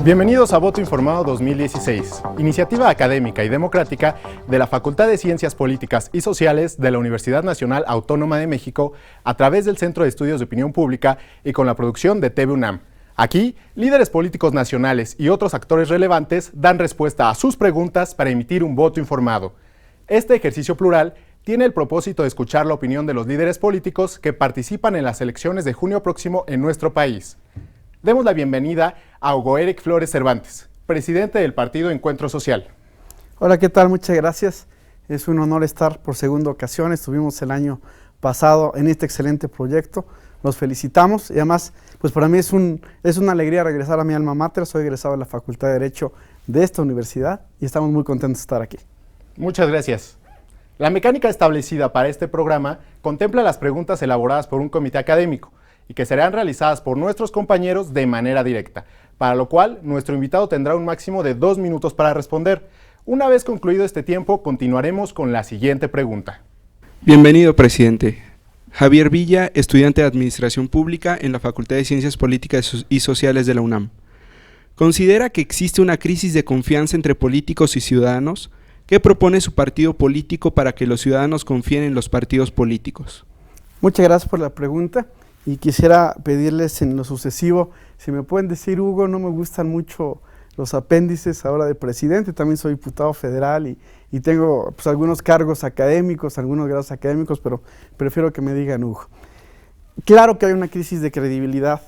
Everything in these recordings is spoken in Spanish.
Bienvenidos a Voto Informado 2016, iniciativa académica y democrática de la Facultad de Ciencias Políticas y Sociales de la Universidad Nacional Autónoma de México a través del Centro de Estudios de Opinión Pública y con la producción de TV UNAM. Aquí, líderes políticos nacionales y otros actores relevantes dan respuesta a sus preguntas para emitir un voto informado. Este ejercicio plural tiene el propósito de escuchar la opinión de los líderes políticos que participan en las elecciones de junio próximo en nuestro país. Demos la bienvenida a Hugo Eric Flores Cervantes, presidente del Partido Encuentro Social. Hola, ¿qué tal? Muchas gracias. Es un honor estar por segunda ocasión. Estuvimos el año pasado en este excelente proyecto. Los felicitamos y además, pues para mí es una alegría regresar a mi alma mater. Soy egresado de la Facultad de Derecho de esta universidad y estamos muy contentos de estar aquí. Muchas gracias. La mecánica establecida para este programa contempla las preguntas elaboradas por un comité académico y que serán realizadas por nuestros compañeros de manera directa, para lo cual nuestro invitado tendrá un máximo de 2 minutos para responder. Una vez concluido este tiempo, continuaremos con la siguiente pregunta. Bienvenido, presidente. Javier Villa, estudiante de Administración Pública en la Facultad de Ciencias Políticas y Sociales de la UNAM. ¿Considera que existe una crisis de confianza entre políticos y ciudadanos? ¿Qué propone su partido político para que los ciudadanos confíen en los partidos políticos? Muchas gracias por la pregunta. Y quisiera pedirles en lo sucesivo, si me pueden decir, Hugo, no me gustan mucho los apéndices ahora de presidente, también soy diputado federal y tengo pues, algunos cargos académicos, algunos grados académicos, pero prefiero que me digan Hugo. Claro que hay una crisis de credibilidad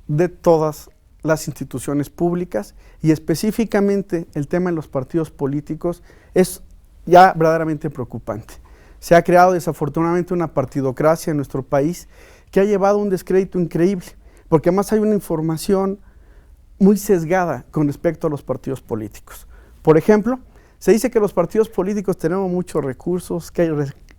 de todas las instituciones públicas y específicamente el tema de los partidos políticos es ya verdaderamente preocupante. Se ha creado desafortunadamente una partidocracia en nuestro país que ha llevado un descrédito increíble, porque además hay una información muy sesgada con respecto a los partidos políticos. Por ejemplo, se dice que los partidos políticos tenemos muchos recursos, que hay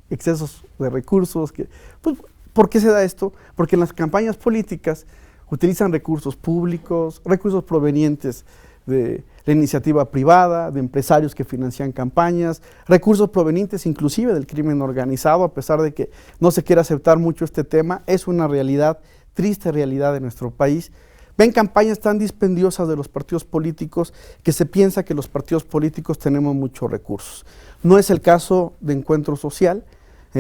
excesos de recursos. Pues, ¿por qué se da esto? Porque en las campañas políticas utilizan recursos públicos, recursos provenientes de la iniciativa privada, de empresarios que financian campañas, recursos provenientes inclusive del crimen organizado, a pesar de que no se quiere aceptar mucho este tema, es una realidad, triste realidad de nuestro país. Ven campañas tan dispendiosas de los partidos políticos que se piensa que los partidos políticos tenemos muchos recursos. No es el caso de Encuentro Social.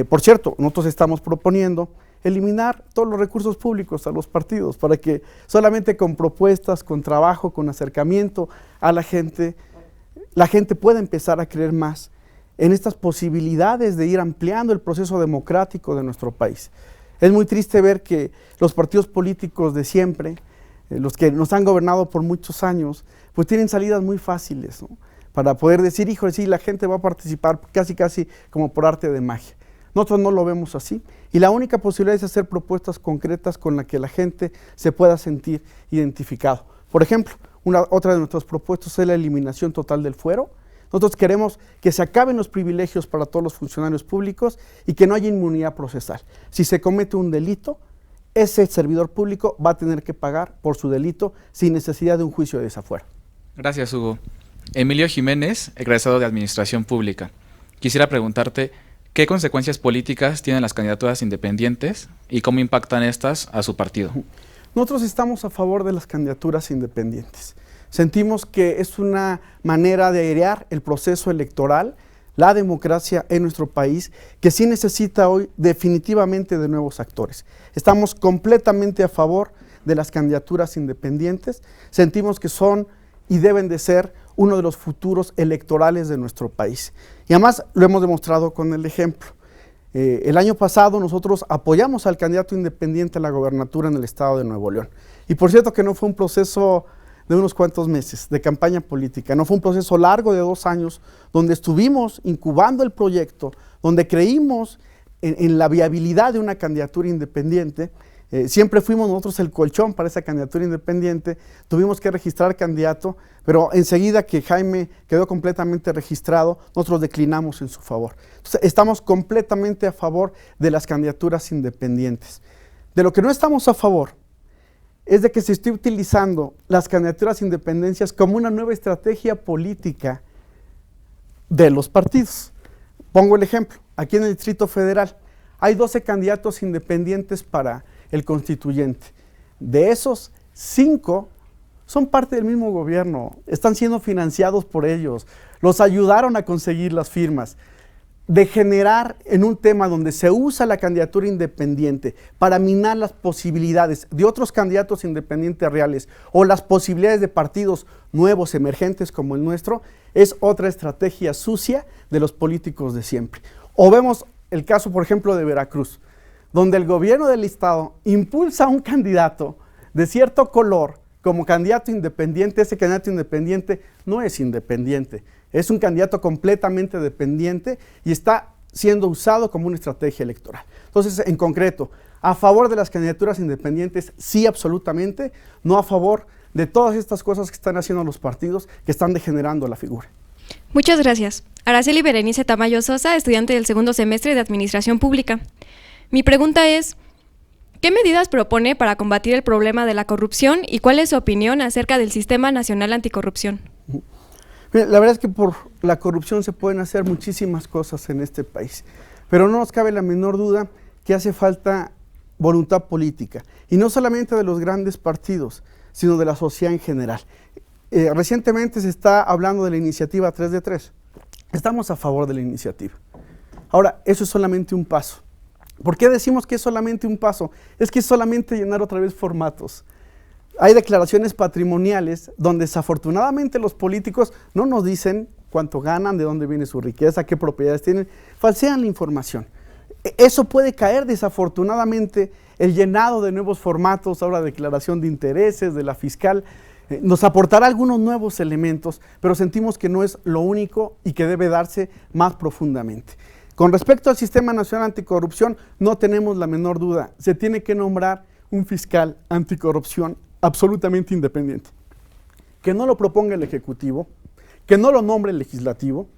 Por cierto, nosotros estamos proponiendo eliminar todos los recursos públicos a los partidos para que solamente con propuestas, con trabajo, con acercamiento a la gente pueda empezar a creer más en estas posibilidades de ir ampliando el proceso democrático de nuestro país. Es muy triste ver que los partidos políticos de siempre, los que nos han gobernado por muchos años, pues tienen salidas muy fáciles, ¿no? Para poder decir, hijo, sí, la gente va a participar casi como por arte de magia. Nosotros no lo vemos así y la única posibilidad es hacer propuestas concretas con las que la gente se pueda sentir identificado. Por ejemplo, otra de nuestras propuestas es la eliminación total del fuero. Nosotros queremos que se acaben los privilegios para todos los funcionarios públicos y que no haya inmunidad procesal. Si se comete un delito, ese servidor público va a tener que pagar por su delito sin necesidad de un juicio de desafuero. Gracias, Hugo. Emilio Jiménez, egresado de Administración Pública. Quisiera preguntarte, ¿qué consecuencias políticas tienen las candidaturas independientes y cómo impactan estas a su partido? Nosotros estamos a favor de las candidaturas independientes. Sentimos que es una manera de airear el proceso electoral, la democracia en nuestro país, que sí necesita hoy definitivamente de nuevos actores. Estamos completamente a favor de las candidaturas independientes. Sentimos que son y deben de ser uno de los futuros electorales de nuestro país. Y además lo hemos demostrado con el ejemplo. El año pasado nosotros apoyamos al candidato independiente a la gobernatura en el estado de Nuevo León. Y por cierto que no fue un proceso de unos cuantos meses de campaña política, no fue un proceso largo de 2 años donde estuvimos incubando el proyecto, donde creímos en la viabilidad de una candidatura independiente. Siempre fuimos nosotros el colchón para esa candidatura independiente, tuvimos que registrar candidato, pero enseguida que Jaime quedó completamente registrado, nosotros declinamos en su favor. Entonces, estamos completamente a favor de las candidaturas independientes. De lo que no estamos a favor es de que se esté utilizando las candidaturas independencias como una nueva estrategia política de los partidos. Pongo el ejemplo, aquí en el Distrito Federal, hay 12 candidatos independientes para el constituyente. De esos, 5 son parte del mismo gobierno, están siendo financiados por ellos, los ayudaron a conseguir las firmas. Degenerar en un tema donde se usa la candidatura independiente para minar las posibilidades de otros candidatos independientes reales o las posibilidades de partidos nuevos, emergentes como el nuestro, es otra estrategia sucia de los políticos de siempre. O vemos el caso, por ejemplo, de Veracruz, donde el gobierno del estado impulsa a un candidato de cierto color como candidato independiente. Ese candidato independiente no es independiente, es un candidato completamente dependiente y está siendo usado como una estrategia electoral. Entonces, en concreto, a favor de las candidaturas independientes, sí, absolutamente, no a favor de todas estas cosas que están haciendo los partidos, que están degenerando la figura. Muchas gracias. Araceli Berenice Tamayo Sosa, estudiante del segundo semestre de Administración Pública. Mi pregunta es, ¿qué medidas propone para combatir el problema de la corrupción y cuál es su opinión acerca del Sistema Nacional Anticorrupción? La verdad es que por la corrupción se pueden hacer muchísimas cosas en este país, pero no nos cabe la menor duda que hace falta voluntad política, y no solamente de los grandes partidos, sino de la sociedad en general. Recientemente se está hablando de la iniciativa 3 de 3. Estamos a favor de la iniciativa. Ahora, eso es solamente un paso. ¿Por qué decimos que es solamente un paso? Es que es solamente llenar otra vez formatos. Hay declaraciones patrimoniales donde desafortunadamente los políticos no nos dicen cuánto ganan, de dónde viene su riqueza, qué propiedades tienen, falsean la información. Eso puede caer desafortunadamente, el llenado de nuevos formatos, ahora declaración de intereses, de la fiscal, nos aportará algunos nuevos elementos, pero sentimos que no es lo único y que debe darse más profundamente. Con respecto al Sistema Nacional Anticorrupción, no tenemos la menor duda, se tiene que nombrar un fiscal anticorrupción absolutamente independiente, que no lo proponga el Ejecutivo, que no lo nombre el Legislativo,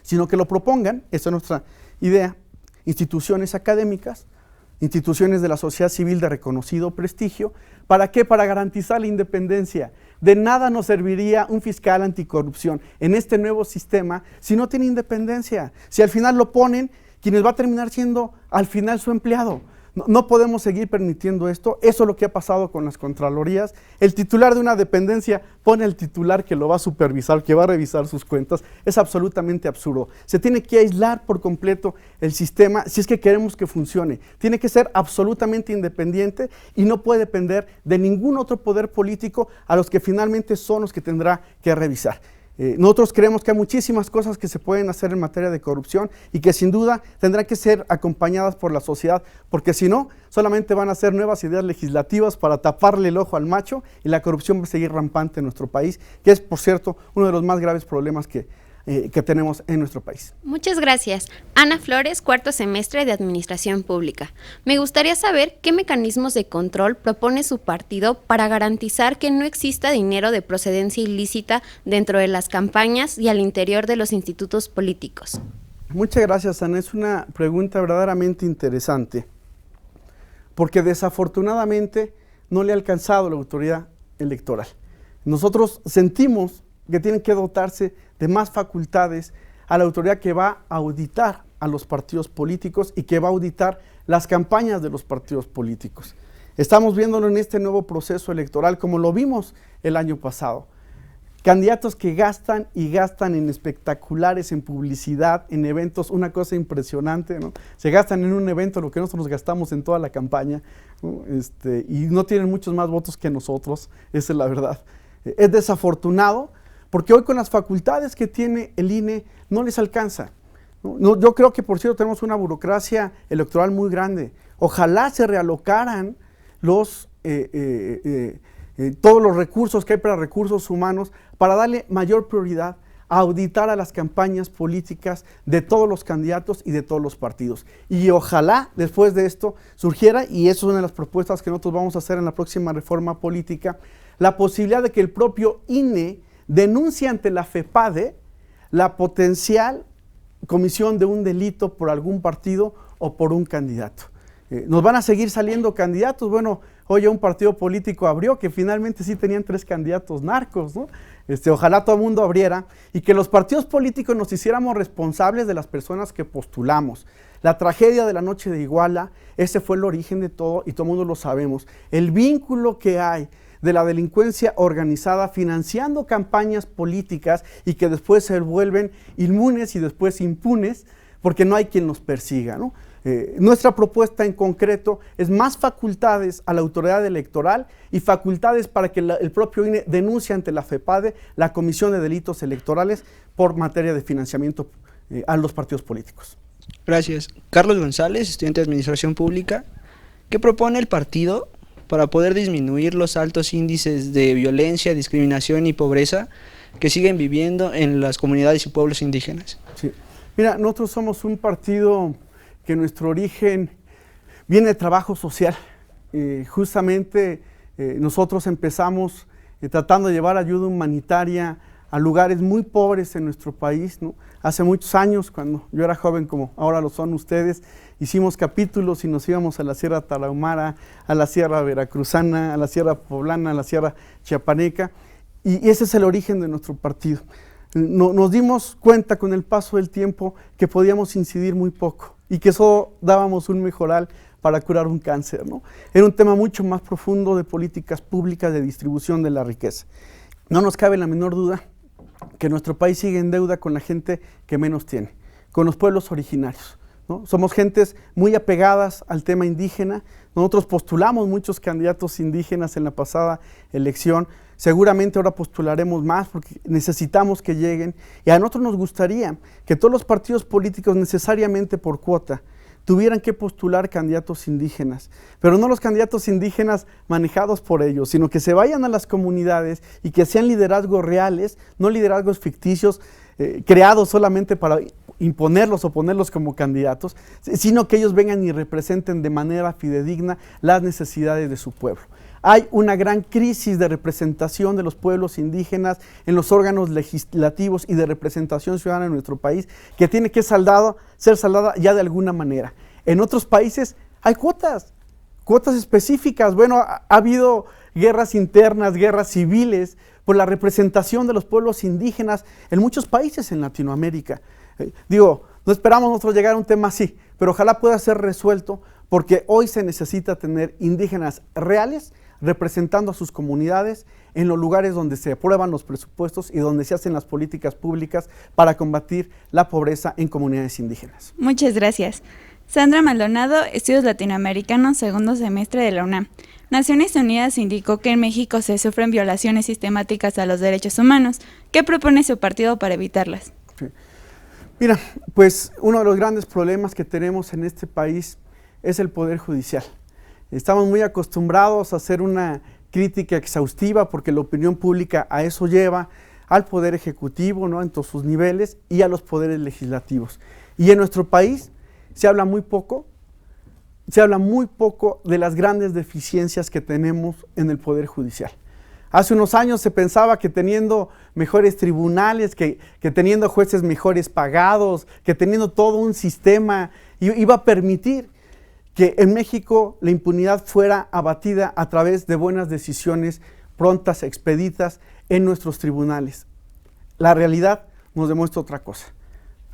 sino que lo propongan, esa es nuestra idea, instituciones académicas, instituciones de la sociedad civil de reconocido prestigio. ¿Para qué? Para garantizar la independencia. De nada nos serviría un fiscal anticorrupción en este nuevo sistema si no tiene independencia, si al final lo ponen quienes va a terminar siendo al final su empleado. No podemos seguir permitiendo esto. Eso es lo que ha pasado con las contralorías. El titular de una dependencia pone al titular que lo va a supervisar, que va a revisar sus cuentas. Es absolutamente absurdo. Se tiene que aislar por completo el sistema si es que queremos que funcione. Tiene que ser absolutamente independiente y no puede depender de ningún otro poder político a los que finalmente son los que tendrá que revisar. Nosotros creemos que hay muchísimas cosas que se pueden hacer en materia de corrupción y que sin duda tendrán que ser acompañadas por la sociedad, porque si no, solamente van a ser nuevas ideas legislativas para taparle el ojo al macho y la corrupción va a seguir rampante en nuestro país, que es, por cierto, uno de los más graves problemas que tenemos en nuestro país. Muchas gracias. Ana Flores, cuarto semestre de Administración Pública. Me gustaría saber qué mecanismos de control propone su partido para garantizar que no exista dinero de procedencia ilícita dentro de las campañas y al interior de los institutos políticos. Muchas gracias, Ana. Es una pregunta verdaderamente interesante, porque desafortunadamente no le ha alcanzado la autoridad electoral. Nosotros sentimos que tienen que dotarse de más facultades a la autoridad que va a auditar a los partidos políticos y que va a auditar las campañas de los partidos políticos. Estamos viéndolo en este nuevo proceso electoral como lo vimos el año pasado. Candidatos que gastan y gastan en espectaculares, en publicidad, en eventos, una cosa impresionante, ¿no? Se gastan en un evento lo que nosotros gastamos en toda la campaña, ¿no? Y no tienen muchos más votos que nosotros, esa es la verdad. Es desafortunado, porque hoy con las facultades que tiene el INE no les alcanza. Yo creo que, por cierto, tenemos una burocracia electoral muy grande. Ojalá se realocaran todos los recursos que hay para recursos humanos para darle mayor prioridad a auditar a las campañas políticas de todos los candidatos y de todos los partidos. Y ojalá después de esto surgiera, y eso es una de las propuestas que nosotros vamos a hacer en la próxima reforma política, la posibilidad de que el propio INE denuncie ante la FEPADE la potencial comisión de un delito por algún partido o por un candidato. Nos van a seguir saliendo candidatos. Bueno, hoy un partido político abrió que finalmente sí tenían 3 candidatos narcos, ¿no? Ojalá todo el mundo abriera y que los partidos políticos nos hiciéramos responsables de las personas que postulamos. La tragedia de la noche de Iguala, ese fue el origen de todo y todo el mundo lo sabemos. El vínculo que hay de la delincuencia organizada financiando campañas políticas y que después se vuelven inmunes y después impunes porque no hay quien los persiga, ¿no? Nuestra propuesta en concreto es más facultades a la autoridad electoral y facultades para que el propio INE denuncie ante la FEPADE la comisión de delitos electorales por materia de financiamiento a los partidos políticos. Gracias. Carlos González, estudiante de Administración Pública. ¿Qué propone el partido para poder disminuir los altos índices de violencia, discriminación y pobreza que siguen viviendo en las comunidades y pueblos indígenas? Sí. Mira, nosotros somos un partido que nuestro origen viene de trabajo social. Justamente nosotros empezamos tratando de llevar ayuda humanitaria a lugares muy pobres en nuestro país, ¿no? Hace muchos años, cuando yo era joven, como ahora lo son ustedes, hicimos capítulos y nos íbamos a la Sierra Tarahumara, a la Sierra Veracruzana, a la Sierra Poblana, a la Sierra Chiapaneca, y ese es el origen de nuestro partido. Nos dimos cuenta con el paso del tiempo que podíamos incidir muy poco y que eso dábamos un mejoral para curar un cáncer, ¿no? Era un tema mucho más profundo de políticas públicas de distribución de la riqueza. No nos cabe la menor duda que nuestro país sigue en deuda con la gente que menos tiene, con los pueblos originarios, ¿no? Somos gentes muy apegadas al tema indígena. Nosotros postulamos muchos candidatos indígenas en la pasada elección. Seguramente ahora postularemos más porque necesitamos que lleguen. Y a nosotros nos gustaría que todos los partidos políticos, necesariamente por cuota, tuvieran que postular candidatos indígenas, pero no los candidatos indígenas manejados por ellos, sino que se vayan a las comunidades y que sean liderazgos reales, no liderazgos ficticios, creados solamente para imponerlos o ponerlos como candidatos, sino que ellos vengan y representen de manera fidedigna las necesidades de su pueblo. Hay una gran crisis de representación de los pueblos indígenas en los órganos legislativos y de representación ciudadana en nuestro país, que tiene que ser saldada ya de alguna manera. En otros países hay cuotas específicas. Bueno, ha habido guerras internas, guerras civiles, por la representación de los pueblos indígenas en muchos países en Latinoamérica. No esperamos nosotros llegar a un tema así, pero ojalá pueda ser resuelto, porque hoy se necesita tener indígenas reales representando a sus comunidades en los lugares donde se aprueban los presupuestos y donde se hacen las políticas públicas para combatir la pobreza en comunidades indígenas. Muchas gracias. Sandra Maldonado, Estudios Latinoamericanos, segundo semestre de la UNAM. Naciones Unidas indicó que en México se sufren violaciones sistemáticas a los derechos humanos. ¿Qué propone su partido para evitarlas? Sí. Mira, pues uno de los grandes problemas que tenemos en este país es el Poder Judicial. Estamos muy acostumbrados a hacer una crítica exhaustiva porque la opinión pública a eso lleva, al Poder Ejecutivo, ¿no?, en todos sus niveles, y a los poderes legislativos. Y en nuestro país se habla muy poco de las grandes deficiencias que tenemos en el Poder Judicial. Hace unos años se pensaba que teniendo mejores tribunales, que teniendo jueces mejores pagados, que teniendo todo un sistema, iba a permitir que en México la impunidad fuera abatida a través de buenas decisiones prontas, expeditas en nuestros tribunales. La realidad nos demuestra otra cosa.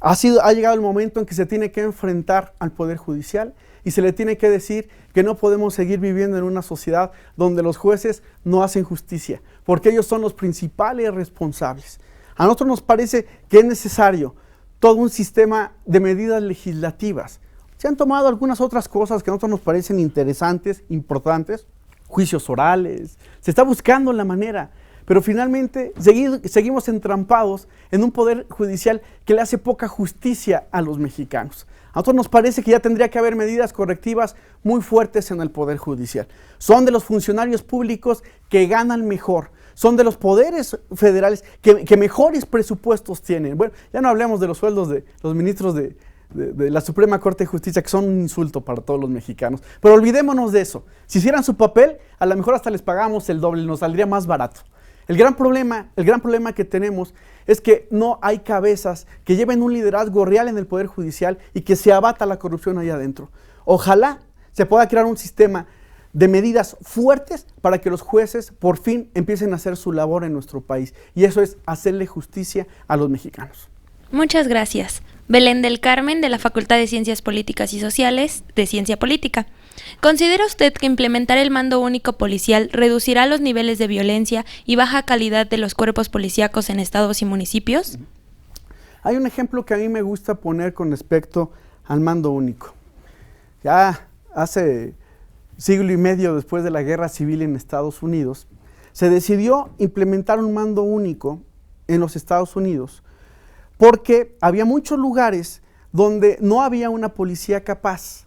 Ha llegado el momento en que se tiene que enfrentar al Poder Judicial y se le tiene que decir que no podemos seguir viviendo en una sociedad donde los jueces no hacen justicia, porque ellos son los principales responsables. A nosotros nos parece que es necesario todo un sistema de medidas legislativas. Se han tomado algunas otras cosas que a nosotros nos parecen interesantes, importantes, juicios orales, se está buscando la manera, pero finalmente seguimos entrampados en un Poder Judicial que le hace poca justicia a los mexicanos. A nosotros nos parece que ya tendría que haber medidas correctivas muy fuertes en el Poder Judicial. Son de los funcionarios públicos que ganan mejor, son de los poderes federales que mejores presupuestos tienen. Bueno, ya no hablemos de los sueldos de los ministros de la Suprema Corte de Justicia, que son un insulto para todos los mexicanos. Pero olvidémonos de eso. Si hicieran su papel, a lo mejor hasta les pagamos el doble, nos saldría más barato. El gran problema que tenemos es que no hay cabezas que lleven un liderazgo real en el Poder Judicial y que se abata la corrupción allá adentro. Ojalá se pueda crear un sistema de medidas fuertes para que los jueces por fin empiecen a hacer su labor en nuestro país. Y eso es hacerle justicia a los mexicanos. Muchas gracias. Belén del Carmen, de la Facultad de Ciencias Políticas y Sociales, de Ciencia Política. ¿Considera usted que implementar el mando único policial reducirá los niveles de violencia y baja calidad de los cuerpos policíacos en estados y municipios? Hay un ejemplo que a mí me gusta poner con respecto al mando único. Ya hace siglo y medio después de la Guerra Civil en Estados Unidos, se decidió implementar un mando único en los Estados Unidos porque había muchos lugares donde no había una policía capaz.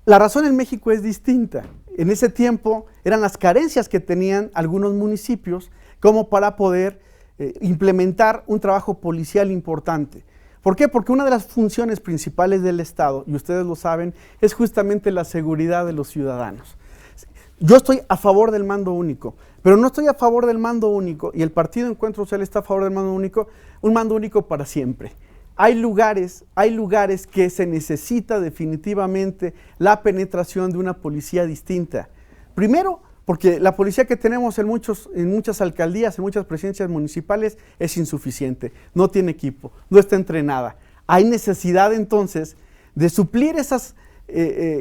La razón en México es distinta. En ese tiempo eran las carencias que tenían algunos municipios como para poder implementar un trabajo policial importante. ¿Por qué? Porque una de las funciones principales del Estado, y ustedes lo saben, es justamente la seguridad de los ciudadanos. Yo estoy a favor del mando único, pero no estoy a favor del mando único, y el Partido Encuentro Social está a favor del mando único, un mando único para siempre. Hay lugares que se necesita definitivamente la penetración de una policía distinta. Primero, porque la policía que tenemos en muchas alcaldías, en muchas presidencias municipales, es insuficiente, no tiene equipo, no está entrenada. Hay necesidad entonces de suplir esas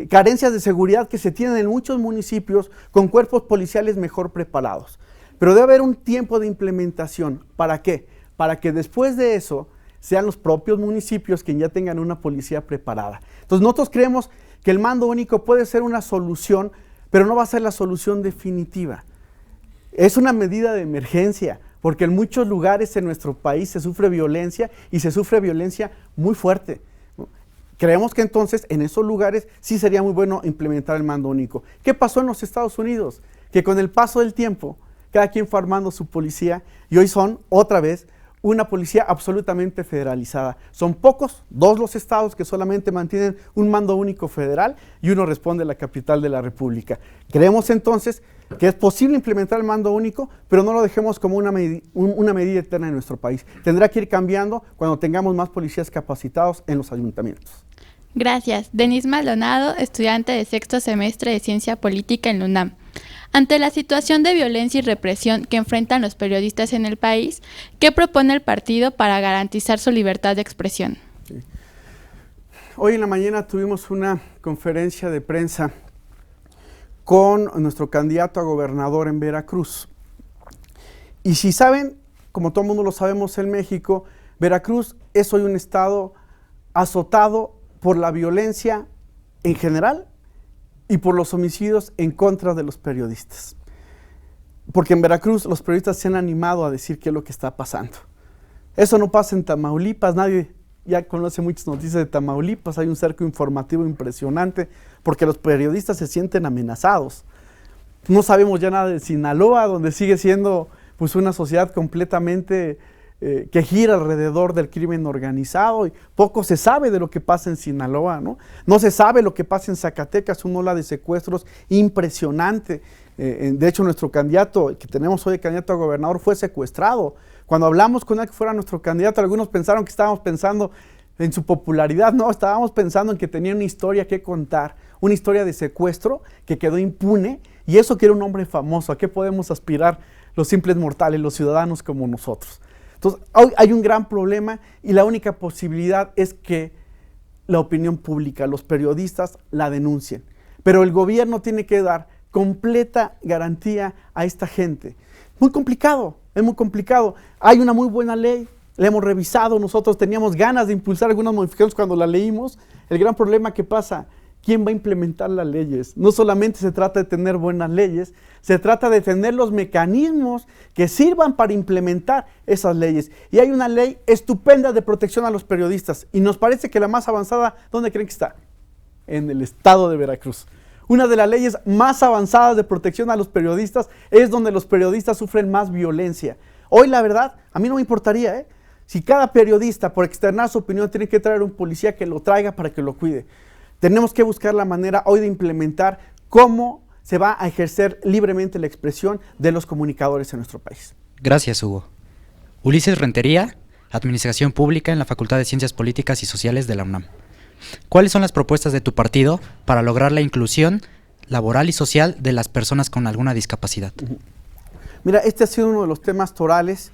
carencias de seguridad que se tienen en muchos municipios con cuerpos policiales mejor preparados. Pero debe haber un tiempo de implementación. ¿Para qué? Para que después de eso sean los propios municipios quienes ya tengan una policía preparada. Entonces nosotros creemos que el mando único puede ser una solución, pero no va a ser la solución definitiva. Es una medida de emergencia, porque en muchos lugares en nuestro país se sufre violencia y se sufre violencia muy fuerte. Creemos que entonces en esos lugares sí sería muy bueno implementar el mando único. ¿Qué pasó en los Estados Unidos? Que con el paso del tiempo, cada quien fue armando su policía y hoy son otra vez una policía absolutamente federalizada. Son pocos, 2 los estados que solamente mantienen un mando único federal y uno responde a la capital de la República. Creemos entonces que es posible implementar el mando único, pero no lo dejemos como una medida eterna en nuestro país. Tendrá que ir cambiando cuando tengamos más policías capacitados en los ayuntamientos. Gracias. Denise Maldonado, estudiante de 6º semestre de Ciencia Política en la UNAM. Ante la situación de violencia y represión que enfrentan los periodistas en el país, ¿qué propone el partido para garantizar su libertad de expresión? Sí. Hoy en la mañana tuvimos una conferencia de prensa con nuestro candidato a gobernador en Veracruz. Y si saben, como todo el mundo lo sabemos en México, Veracruz es hoy un estado azotado por la violencia en general y por los homicidios en contra de los periodistas. Porque en Veracruz los periodistas se han animado a decir qué es lo que está pasando. Eso no pasa en Tamaulipas, nadie ya conoce muchas noticias de Tamaulipas, hay un cerco informativo impresionante porque los periodistas se sienten amenazados. No sabemos ya nada de Sinaloa, donde sigue siendo pues una sociedad completamente que gira alrededor del crimen organizado y poco se sabe de lo que pasa en Sinaloa, ¿no? No se sabe lo que pasa en Zacatecas, una ola de secuestros impresionante. De hecho, nuestro candidato, que tenemos hoy, candidato a gobernador, fue secuestrado. Cuando hablamos con él que fuera nuestro candidato, algunos pensaron que estábamos pensando en su popularidad. No, estábamos pensando en que tenía una historia que contar, una historia de secuestro que quedó impune, y eso que era un hombre famoso. ¿A qué podemos aspirar los simples mortales, los ciudadanos como nosotros? Entonces, hoy hay un gran problema y la única posibilidad es que la opinión pública, los periodistas la denuncien. Pero el gobierno tiene que dar completa garantía a esta gente. Muy complicado, es muy complicado. Hay una muy buena ley, la hemos revisado, nosotros teníamos ganas de impulsar algunas modificaciones cuando la leímos. El gran problema que pasa, ¿quién va a implementar las leyes? No solamente se trata de tener buenas leyes, se trata de tener los mecanismos que sirvan para implementar esas leyes. Y hay una ley estupenda de protección a los periodistas y nos parece que la más avanzada, ¿dónde creen que está? En el estado de Veracruz. Una de las leyes más avanzadas de protección a los periodistas es donde los periodistas sufren más violencia. Hoy la verdad, a mí no me importaría, si cada periodista por externar su opinión tiene que traer un policía que lo traiga para que lo cuide. Tenemos que buscar la manera hoy de implementar cómo se va a ejercer libremente la expresión de los comunicadores en nuestro país. Gracias, Hugo. Ulises Rentería, Administración Pública en la Facultad de Ciencias Políticas y Sociales de la UNAM. ¿Cuáles son las propuestas de tu partido para lograr la inclusión laboral y social de las personas con alguna discapacidad? Mira, este ha sido uno de los temas torales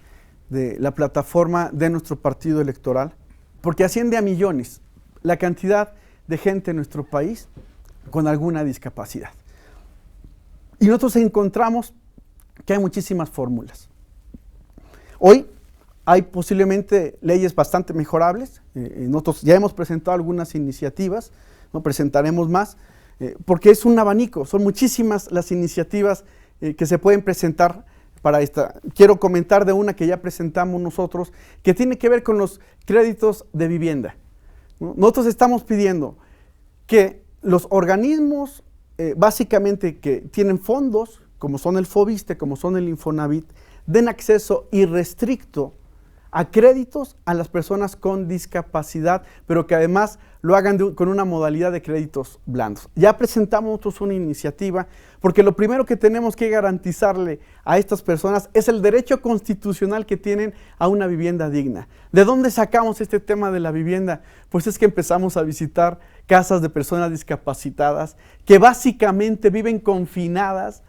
de la plataforma de nuestro partido electoral, porque asciende a millones la cantidad de gente en nuestro país con alguna discapacidad. Y nosotros encontramos que hay muchísimas fórmulas. Hoy hay posiblemente leyes bastante mejorables. Nosotros ya hemos presentado algunas iniciativas, ¿no? Presentaremos más, porque es un abanico, son muchísimas las iniciativas que se pueden presentar para esta. Quiero comentar de una que ya presentamos nosotros, que tiene que ver con los créditos de vivienda, ¿no? Nosotros estamos pidiendo que los organismos, básicamente que tienen fondos, como son el Fobiste, como son el Infonavit, den acceso irrestricto a créditos a las personas con discapacidad, pero que además lo hagan con una modalidad de créditos blandos. Ya presentamos nosotros una iniciativa, porque lo primero que tenemos que garantizarle a estas personas es el derecho constitucional que tienen a una vivienda digna. ¿De dónde sacamos este tema de la vivienda? Pues es que empezamos a visitar casas de personas discapacitadas que básicamente viven confinadas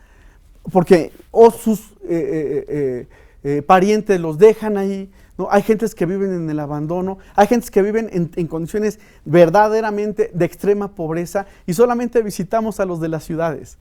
porque sus parientes los dejan ahí, ¿no? Hay gentes que viven en el abandono, hay gentes que viven en condiciones verdaderamente de extrema pobreza y solamente visitamos a los de las ciudades.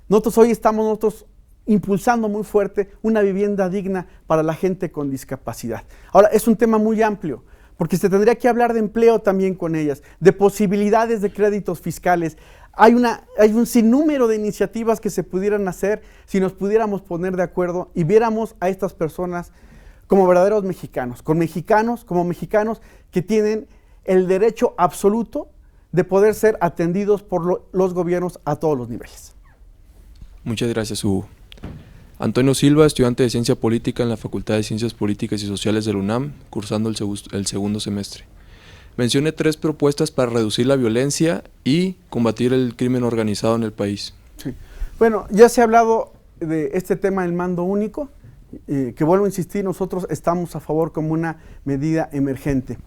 Nosotros hoy estamos impulsando muy fuerte una vivienda digna para la gente con discapacidad. Ahora, es un tema muy amplio, porque se tendría que hablar de empleo también con ellas, de posibilidades de créditos fiscales. Hay un sinnúmero de iniciativas que se pudieran hacer si nos pudiéramos poner de acuerdo y viéramos a estas personas como verdaderos mexicanos, como mexicanos que tienen el derecho absoluto de poder ser atendidos por los gobiernos a todos los niveles. Muchas gracias, Hugo. Antonio Silva, estudiante de Ciencia Política en la Facultad de Ciencias Políticas y Sociales de la UNAM, cursando el segundo semestre. Mencione 3 propuestas para reducir la violencia y combatir el crimen organizado en el país. Sí. Bueno, ya se ha hablado de este tema del mando único, que vuelvo a insistir, nosotros estamos a favor como una medida emergente.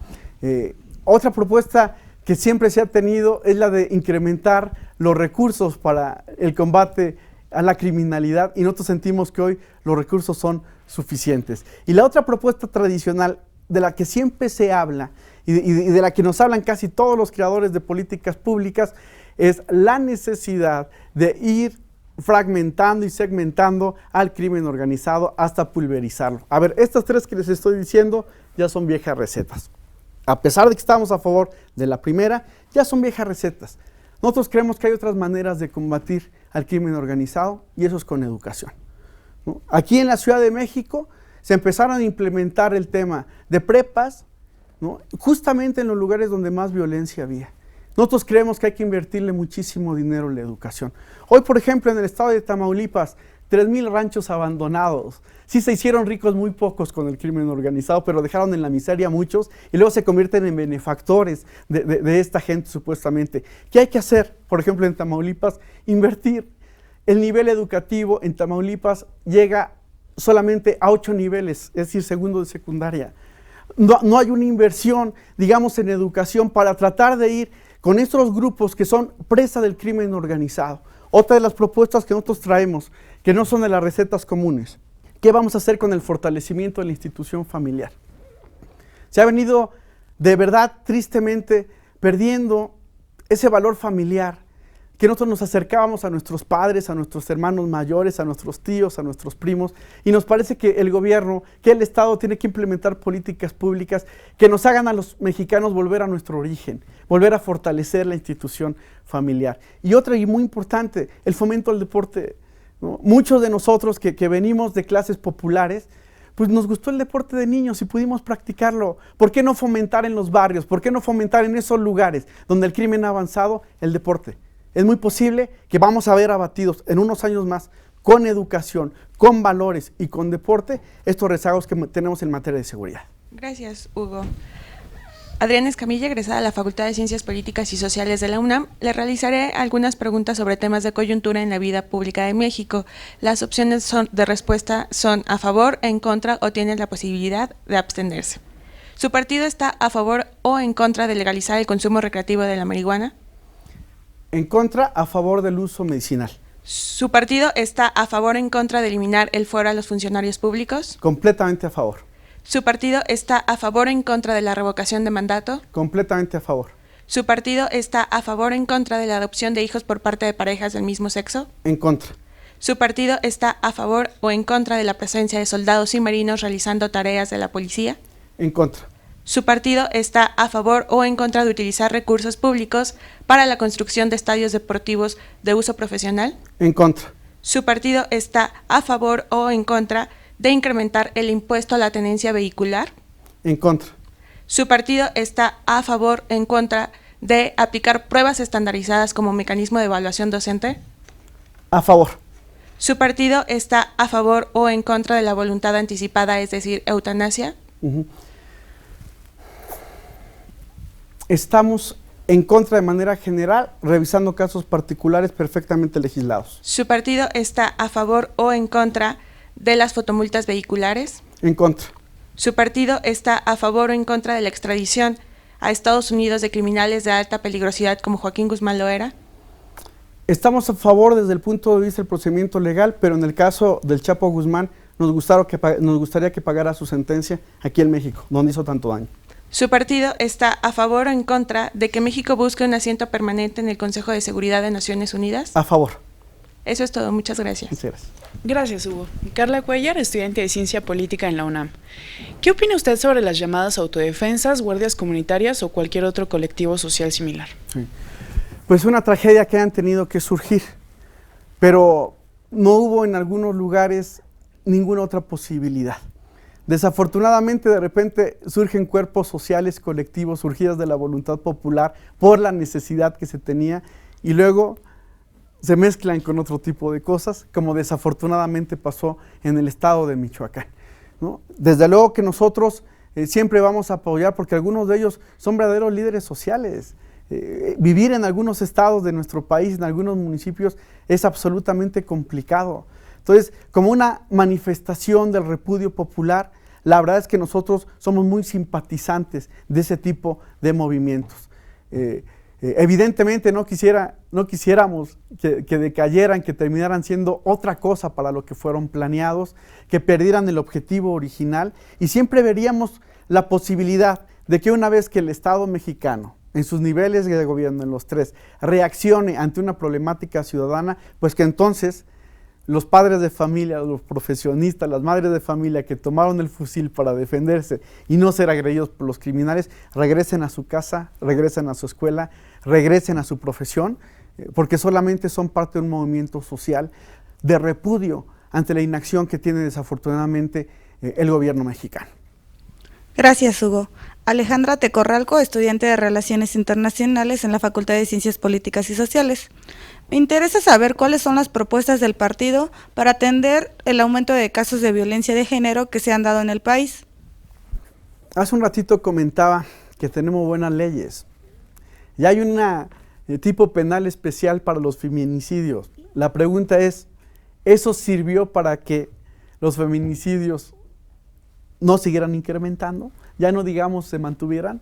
Otra propuesta que siempre se ha tenido es la de incrementar los recursos para el combate a la criminalidad y nosotros sentimos que hoy los recursos son suficientes. Y la otra propuesta tradicional de la que siempre se habla y de la que nos hablan casi todos los creadores de políticas públicas es la necesidad de ir fragmentando y segmentando al crimen organizado hasta pulverizarlo. A ver, estas 3 que les estoy diciendo ya son viejas recetas. A pesar de que estamos a favor de la primera, ya son viejas recetas. Nosotros creemos que hay otras maneras de combatir al crimen organizado y eso es con educación, ¿no? Aquí en la Ciudad de México se empezaron a implementar el tema de prepas, ¿no? Justamente en los lugares donde más violencia había. Nosotros creemos que hay que invertirle muchísimo dinero en la educación. Hoy, por ejemplo, en el estado de Tamaulipas, 3,000 ranchos abandonados. Sí se hicieron ricos muy pocos con el crimen organizado, pero dejaron en la miseria muchos y luego se convierten en benefactores de esta gente supuestamente. ¿Qué hay que hacer? Por ejemplo, en Tamaulipas, invertir. El nivel educativo en Tamaulipas llega solamente a 8 niveles, es decir, segundo de secundaria. No hay una inversión, digamos, en educación para tratar de ir con estos grupos que son presa del crimen organizado. Otra de las propuestas que nosotros traemos, que no son de las recetas comunes, ¿qué vamos a hacer con el fortalecimiento de la institución familiar? Se ha venido de verdad tristemente perdiendo ese valor familiar, que nosotros nos acercábamos a nuestros padres, a nuestros hermanos mayores, a nuestros tíos, a nuestros primos, y nos parece que el gobierno, que el Estado tiene que implementar políticas públicas que nos hagan a los mexicanos volver a nuestro origen, volver a fortalecer la institución familiar. Y otra, y muy importante, el fomento al deporte, ¿no? Muchos de nosotros que venimos de clases populares, pues nos gustó el deporte de niños y pudimos practicarlo. ¿Por qué no fomentar en los barrios? ¿Por qué no fomentar en esos lugares donde el crimen ha avanzado el deporte? Es muy posible que vamos a ver abatidos en unos años más, con educación, con valores y con deporte, estos rezagos que tenemos en materia de seguridad. Gracias, Hugo. Adriana Escamilla, egresada de la Facultad de Ciencias Políticas y Sociales de la UNAM, le realizaré algunas preguntas sobre temas de coyuntura en la vida pública de México. Las opciones de respuesta son a favor, en contra o tiene la posibilidad de abstenerse. ¿Su partido está a favor o en contra de legalizar el consumo recreativo de la marihuana? En contra, a favor del uso medicinal. ¿Su partido está a favor o en contra de eliminar el fuero a los funcionarios públicos? Completamente a favor. ¿Su partido está a favor o en contra de la revocación de mandato? Completamente a favor. ¿Su partido está a favor o en contra de la adopción de hijos por parte de parejas del mismo sexo? En contra. ¿Su partido está a favor o en contra de la presencia de soldados y marinos realizando tareas de la policía? En contra. ¿Su partido está a favor o en contra de utilizar recursos públicos para la construcción de estadios deportivos de uso profesional? En contra. ¿Su partido está a favor o en contra de incrementar el impuesto a la tenencia vehicular? En contra. ¿Su partido está a favor o en contra de aplicar pruebas estandarizadas como mecanismo de evaluación docente? A favor. ¿Su partido está a favor o en contra de la voluntad anticipada, es decir, eutanasia? Estamos en contra de manera general, revisando casos particulares perfectamente legislados. ¿Su partido está a favor o en contra de las fotomultas vehiculares? En contra. ¿Su partido está a favor o en contra de la extradición a Estados Unidos de criminales de alta peligrosidad como Joaquín Guzmán Loera? Estamos a favor desde el punto de vista del procedimiento legal, pero en el caso del Chapo Guzmán nos gustaría que pagara su sentencia aquí en México, donde hizo tanto daño. ¿Su partido está a favor o en contra de que México busque un asiento permanente en el Consejo de Seguridad de Naciones Unidas? A favor. Eso es todo, muchas gracias. Muchas gracias. Gracias, Hugo. Carla Cuellar, estudiante de Ciencia Política en la UNAM. ¿Qué opina usted sobre las llamadas autodefensas, guardias comunitarias o cualquier otro colectivo social similar? Sí. Pues una tragedia que han tenido que surgir, pero no hubo en algunos lugares ninguna otra posibilidad. Desafortunadamente, de repente surgen cuerpos sociales colectivos surgidos de la voluntad popular por la necesidad que se tenía y luego se mezclan con otro tipo de cosas, como desafortunadamente pasó en el estado de Michoacán, ¿no? Desde luego que nosotros siempre vamos a apoyar, porque algunos de ellos son verdaderos líderes sociales. Vivir en algunos estados de nuestro país, en algunos municipios, es absolutamente complicado. Entonces, como una manifestación del repudio popular, la verdad es que nosotros somos muy simpatizantes de ese tipo de movimientos. Evidentemente no quisiéramos que decayeran, que terminaran siendo otra cosa para lo que fueron planeados, que perdieran el objetivo original, y siempre veríamos la posibilidad de que una vez que el Estado mexicano, en sus niveles de gobierno, en los tres, reaccione ante una problemática ciudadana, pues que entonces los padres de familia, los profesionistas, las madres de familia que tomaron el fusil para defenderse y no ser agredidos por los criminales, regresen a su casa, regresen a su escuela, regresen a su profesión, porque solamente son parte de un movimiento social de repudio ante la inacción que tiene desafortunadamente el gobierno mexicano. Gracias, Hugo. Alejandra Tecorralco, estudiante de Relaciones Internacionales en la Facultad de Ciencias Políticas y Sociales. Me interesa saber cuáles son las propuestas del partido para atender el aumento de casos de violencia de género que se han dado en el país. Hace un ratito comentaba que tenemos buenas leyes. Ya hay un tipo penal especial para los feminicidios. La pregunta es, ¿eso sirvió para que los feminicidios no siguieran incrementando? Ya no digamos se mantuvieran.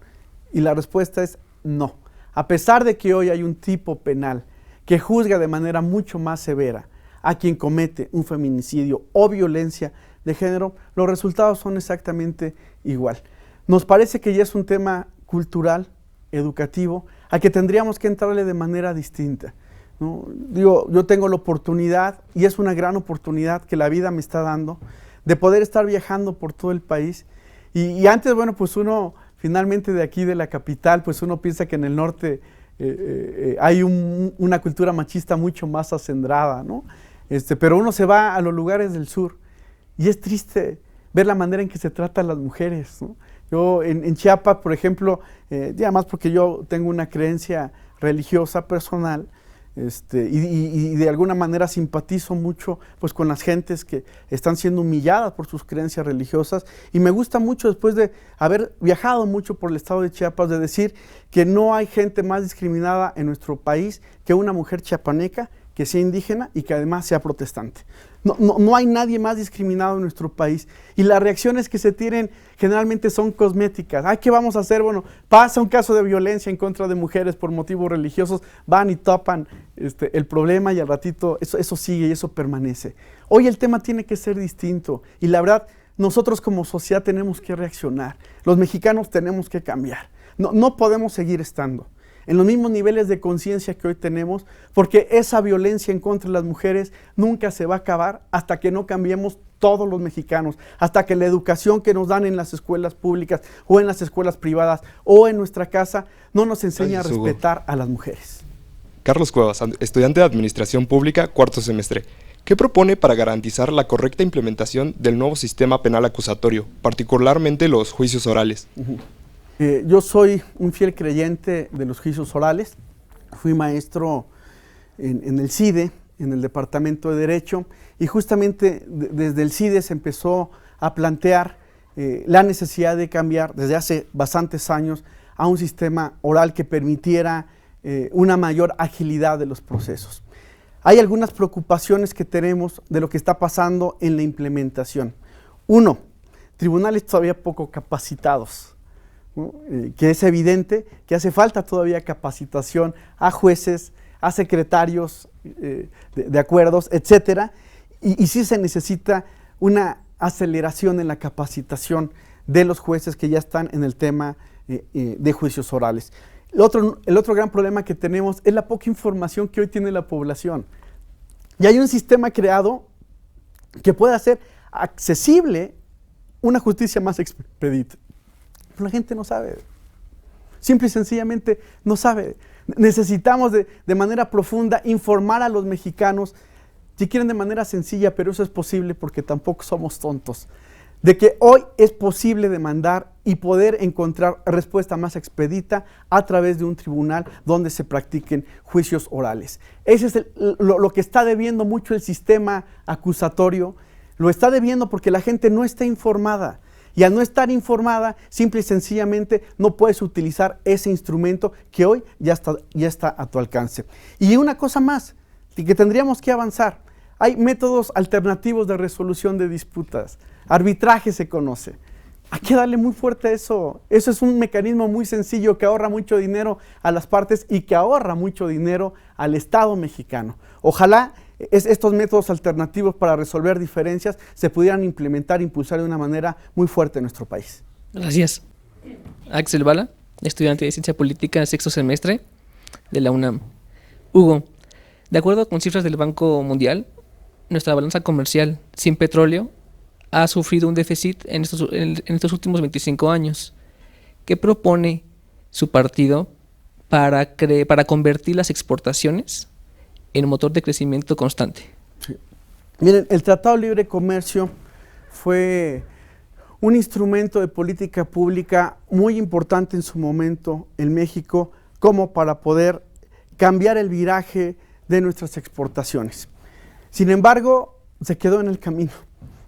Y la respuesta es no. A pesar de que hoy hay un tipo penal que juzga de manera mucho más severa a quien comete un feminicidio o violencia de género, los resultados son exactamente igual. Nos parece que ya es un tema cultural, educativo, al que tendríamos que entrarle de manera distinta, ¿no? Digo, yo tengo la oportunidad, y es una gran oportunidad que la vida me está dando, de poder estar viajando por todo el país. Y antes, bueno, pues uno finalmente de aquí, de la capital, pues uno piensa que en el norte hay una cultura machista mucho más acendrada, ¿no? Pero uno se va a los lugares del sur y es triste ver la manera en que se trata a las mujeres, ¿no? Yo en Chiapas, por ejemplo, y además porque yo tengo una creencia religiosa personal, y de alguna manera simpatizo mucho pues con las gentes que están siendo humilladas por sus creencias religiosas, y me gusta mucho, después de haber viajado mucho por el estado de Chiapas, de decir que no hay gente más discriminada en nuestro país que una mujer chiapaneca que sea indígena y que además sea protestante. No hay nadie más discriminado en nuestro país, y las reacciones que se tienen generalmente son cosméticas. Ay, ¿qué vamos a hacer? Bueno, pasa un caso de violencia en contra de mujeres por motivos religiosos, van y tapan el problema, y al ratito eso sigue y eso permanece. Hoy el tema tiene que ser distinto, y la verdad nosotros como sociedad tenemos que reaccionar. Los mexicanos tenemos que cambiar. No podemos seguir estando en los mismos niveles de conciencia que hoy tenemos, porque esa violencia en contra de las mujeres nunca se va a acabar hasta que no cambiemos todos los mexicanos, hasta que la educación que nos dan en las escuelas públicas o en las escuelas privadas o en nuestra casa no nos enseña a respetar a las mujeres. Carlos Cuevas, estudiante de Administración Pública, cuarto semestre. ¿Qué propone para garantizar la correcta implementación del nuevo sistema penal acusatorio, particularmente los juicios orales? Yo soy un fiel creyente de los juicios orales. Fui maestro en el CIDE, en el Departamento de Derecho, y justamente desde el CIDE se empezó a plantear la necesidad de cambiar desde hace bastantes años a un sistema oral que permitiera una mayor agilidad de los procesos. Hay algunas preocupaciones que tenemos de lo que está pasando en la implementación. Uno, tribunales todavía poco capacitados, ¿no? Que es evidente que hace falta todavía capacitación a jueces, a secretarios de acuerdos, etcétera, y sí se necesita una aceleración en la capacitación de los jueces que ya están en el tema de juicios orales. El otro gran problema que tenemos es la poca información que hoy tiene la población. Y hay un sistema creado que puede hacer accesible una justicia más expedita. Pero la gente no sabe. Simple y sencillamente no sabe. Necesitamos de manera profunda informar a los mexicanos, si quieren de manera sencilla, pero eso es posible porque tampoco somos tontos, de que hoy es posible demandar y poder encontrar respuesta más expedita a través de un tribunal donde se practiquen juicios orales. Ese es lo que está debiendo mucho el sistema acusatorio, lo está debiendo porque la gente no está informada. Y al no estar informada, simple y sencillamente no puedes utilizar ese instrumento que hoy ya está a tu alcance. Y una cosa más, que tendríamos que avanzar. Hay métodos alternativos de resolución de disputas. Arbitraje se conoce. Hay que darle muy fuerte a eso. Eso es un mecanismo muy sencillo que ahorra mucho dinero a las partes y que ahorra mucho dinero al Estado mexicano. Ojalá estos métodos alternativos para resolver diferencias se pudieran implementar e impulsar de una manera muy fuerte en nuestro país. Gracias. Axel Bala, estudiante de Ciencia Política en sexto semestre de la UNAM. Hugo, de acuerdo con cifras del Banco Mundial, nuestra balanza comercial sin petróleo ha sufrido un déficit en estos últimos 25 años. ¿Qué propone su partido para convertir las exportaciones en motor de crecimiento constante? Sí. Miren, el Tratado de Libre Comercio fue un instrumento de política pública muy importante en su momento en México, como para poder cambiar el viraje de nuestras exportaciones. Sin embargo, se quedó en el camino,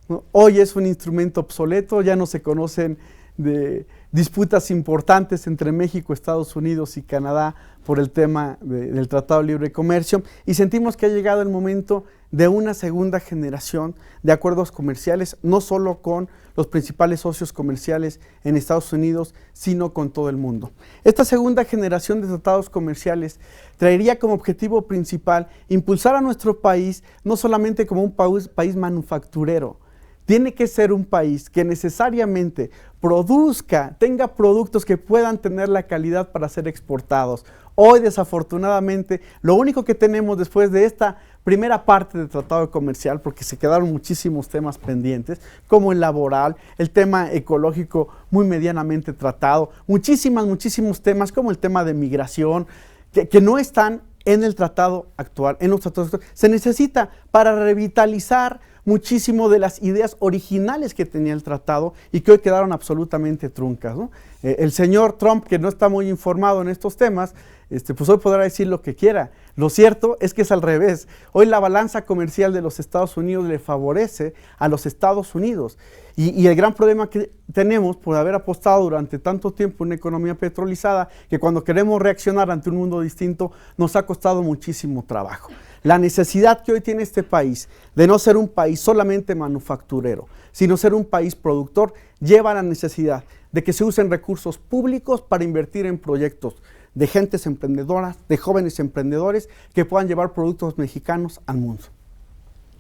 ¿no? Hoy es un instrumento obsoleto, ya no se conocen de disputas importantes entre México, Estados Unidos y Canadá por el tema del Tratado de Libre Comercio, y sentimos que ha llegado el momento de una segunda generación de acuerdos comerciales, no solo con los principales socios comerciales en Estados Unidos, sino con todo el mundo. Esta segunda generación de tratados comerciales traería como objetivo principal impulsar a nuestro país no solamente como un país manufacturero. Tiene que ser un país que necesariamente produzca, tenga productos que puedan tener la calidad para ser exportados. Hoy, desafortunadamente, lo único que tenemos después de esta primera parte del tratado comercial, porque se quedaron muchísimos temas pendientes, como el laboral, el tema ecológico muy medianamente tratado, muchísimos temas como el tema de migración, que no están en el tratado actual, en los tratados actuales. Se necesita para revitalizar muchísimo de las ideas originales que tenía el tratado y que hoy quedaron absolutamente truncas, ¿no? El señor Trump, que no está muy informado en estos temas, pues hoy podrá decir lo que quiera. Lo cierto es que es al revés. Hoy la balanza comercial de los Estados Unidos le favorece a los Estados Unidos. Y el gran problema que tenemos por haber apostado durante tanto tiempo en una economía petrolizada, que cuando queremos reaccionar ante un mundo distinto, nos ha costado muchísimo trabajo. La necesidad que hoy tiene este país de no ser un país solamente manufacturero, sino ser un país productor, lleva a la necesidad de que se usen recursos públicos para invertir en proyectos de gentes emprendedoras, de jóvenes emprendedores que puedan llevar productos mexicanos al mundo.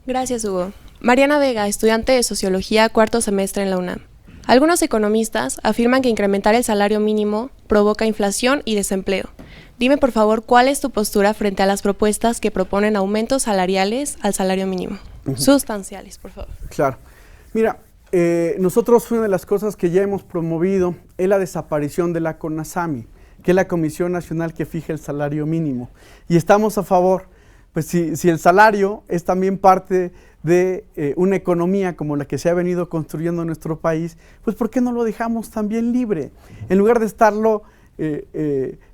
Gracias, Hugo. Mariana Vega, estudiante de Sociología, cuarto semestre en la UNAM. Algunos economistas afirman que incrementar el salario mínimo provoca inflación y desempleo. Dime, por favor, ¿cuál es tu postura frente a las propuestas que proponen aumentos salariales al salario mínimo? Sustanciales, por favor. Claro. Mira, nosotros una de las cosas que ya hemos promovido es la desaparición de la CONASAMI, que es la Comisión Nacional que fija el salario mínimo. Y estamos a favor, pues si el salario es también parte de una economía como la que se ha venido construyendo en nuestro país, pues ¿por qué no lo dejamos también libre? En lugar de estarlo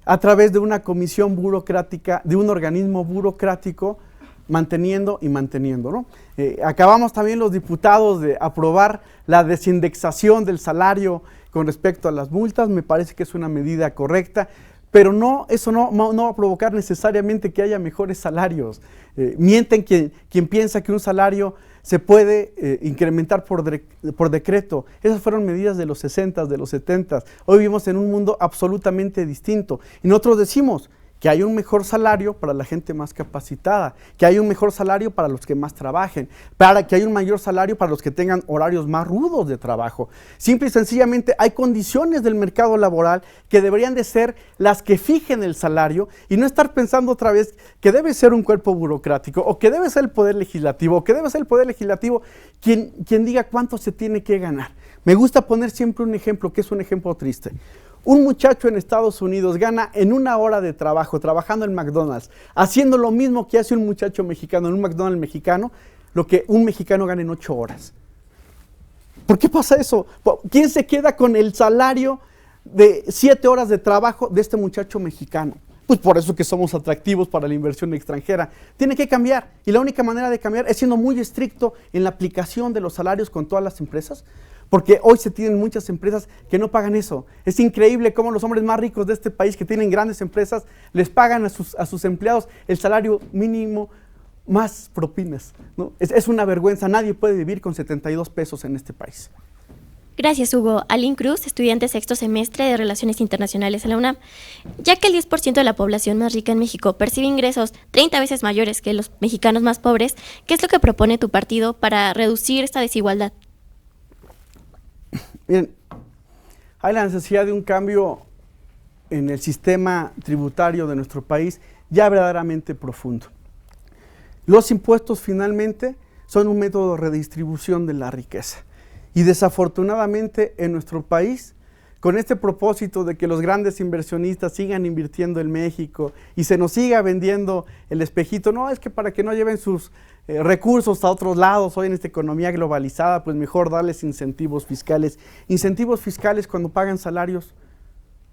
a través de una comisión burocrática, de un organismo burocrático, manteniendo, ¿no? Acabamos también los diputados de aprobar la desindexación del salario con respecto a las multas. Me parece que es una medida correcta, pero eso no va a provocar necesariamente que haya mejores salarios. Mienten quien piensa que un salario se puede incrementar por decreto. Esas fueron medidas de los 60, de los 70. Hoy vivimos en un mundo absolutamente distinto. Y nosotros decimos que hay un mejor salario para la gente más capacitada, que hay un mejor salario para los que más trabajen, para que hay un mayor salario para los que tengan horarios más rudos de trabajo. Simple y sencillamente hay condiciones del mercado laboral que deberían de ser las que fijen el salario y no estar pensando otra vez que debe ser un cuerpo burocrático o que debe ser el Poder Legislativo o que debe ser el Poder Legislativo quien diga cuánto se tiene que ganar. Me gusta poner siempre un ejemplo que es un ejemplo triste. Un muchacho en Estados Unidos gana en 1 hora de trabajo, trabajando en McDonald's, haciendo lo mismo que hace un muchacho mexicano en un McDonald's mexicano, lo que un mexicano gana en 8 horas. ¿Por qué pasa eso? ¿Quién se queda con el salario de 7 horas de trabajo de este muchacho mexicano? Pues por eso que somos atractivos para la inversión extranjera. Tiene que cambiar, y la única manera de cambiar es siendo muy estricto en la aplicación de los salarios con todas las empresas, porque hoy se tienen muchas empresas que no pagan eso. Es increíble cómo los hombres más ricos de este país que tienen grandes empresas les pagan a sus empleados el salario mínimo más propinas, ¿no? Es una vergüenza, nadie puede vivir con 72 pesos en este país. Gracias, Hugo. Aline Cruz, estudiante sexto semestre de Relaciones Internacionales en la UNAM. Ya que el 10% de la población más rica en México percibe ingresos 30 veces mayores que los mexicanos más pobres, ¿qué es lo que propone tu partido para reducir esta desigualdad? Miren, hay la necesidad de un cambio en el sistema tributario de nuestro país ya verdaderamente profundo. Los impuestos finalmente son un método de redistribución de la riqueza. Y desafortunadamente en nuestro país, con este propósito de que los grandes inversionistas sigan invirtiendo en México y se nos siga vendiendo el espejito, no, es que para que no lleven sus recursos a otros lados, hoy en esta economía globalizada, pues mejor darles incentivos fiscales. Incentivos fiscales cuando pagan salarios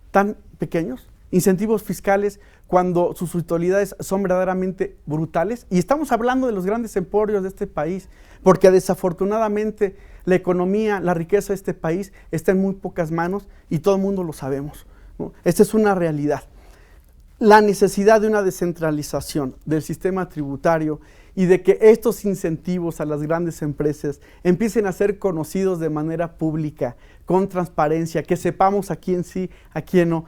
tan pequeños, incentivos fiscales cuando sus utilidades son verdaderamente brutales. Y estamos hablando de los grandes emporios de este país, porque desafortunadamente la economía, la riqueza de este país está en muy pocas manos y todo el mundo lo sabemos, ¿no? Esta es una realidad. La necesidad de una descentralización del sistema tributario y de que estos incentivos a las grandes empresas empiecen a ser conocidos de manera pública, con transparencia, que sepamos a quién sí, a quién no.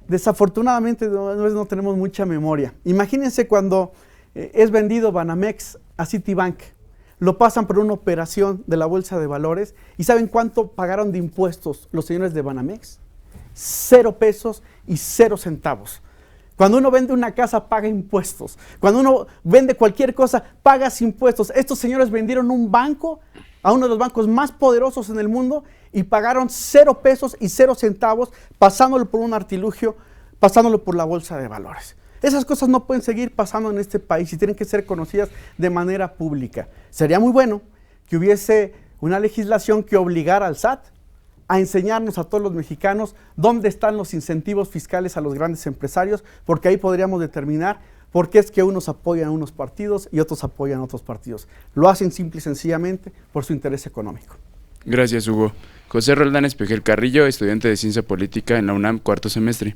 Desafortunadamente no tenemos mucha memoria. Imagínense cuando es vendido Banamex a Citibank, lo pasan por una operación de la Bolsa de Valores y ¿saben cuánto pagaron de impuestos los señores de Banamex? 0 pesos y 0 centavos. Cuando uno vende una casa, paga impuestos. Cuando uno vende cualquier cosa, pagas impuestos. Estos señores vendieron un banco a uno de los bancos más poderosos en el mundo y pagaron 0 pesos y 0 centavos, pasándolo por un artilugio, pasándolo por la Bolsa de Valores. Esas cosas no pueden seguir pasando en este país y tienen que ser conocidas de manera pública. Sería muy bueno que hubiese una legislación que obligara al SAT a enseñarnos a todos los mexicanos dónde están los incentivos fiscales a los grandes empresarios, porque ahí podríamos determinar por qué es que unos apoyan a unos partidos y otros apoyan a otros partidos. Lo hacen simple y sencillamente por su interés económico. Gracias, Hugo. José Roldán Espejel Carrillo, estudiante de Ciencia Política en la UNAM, cuarto semestre.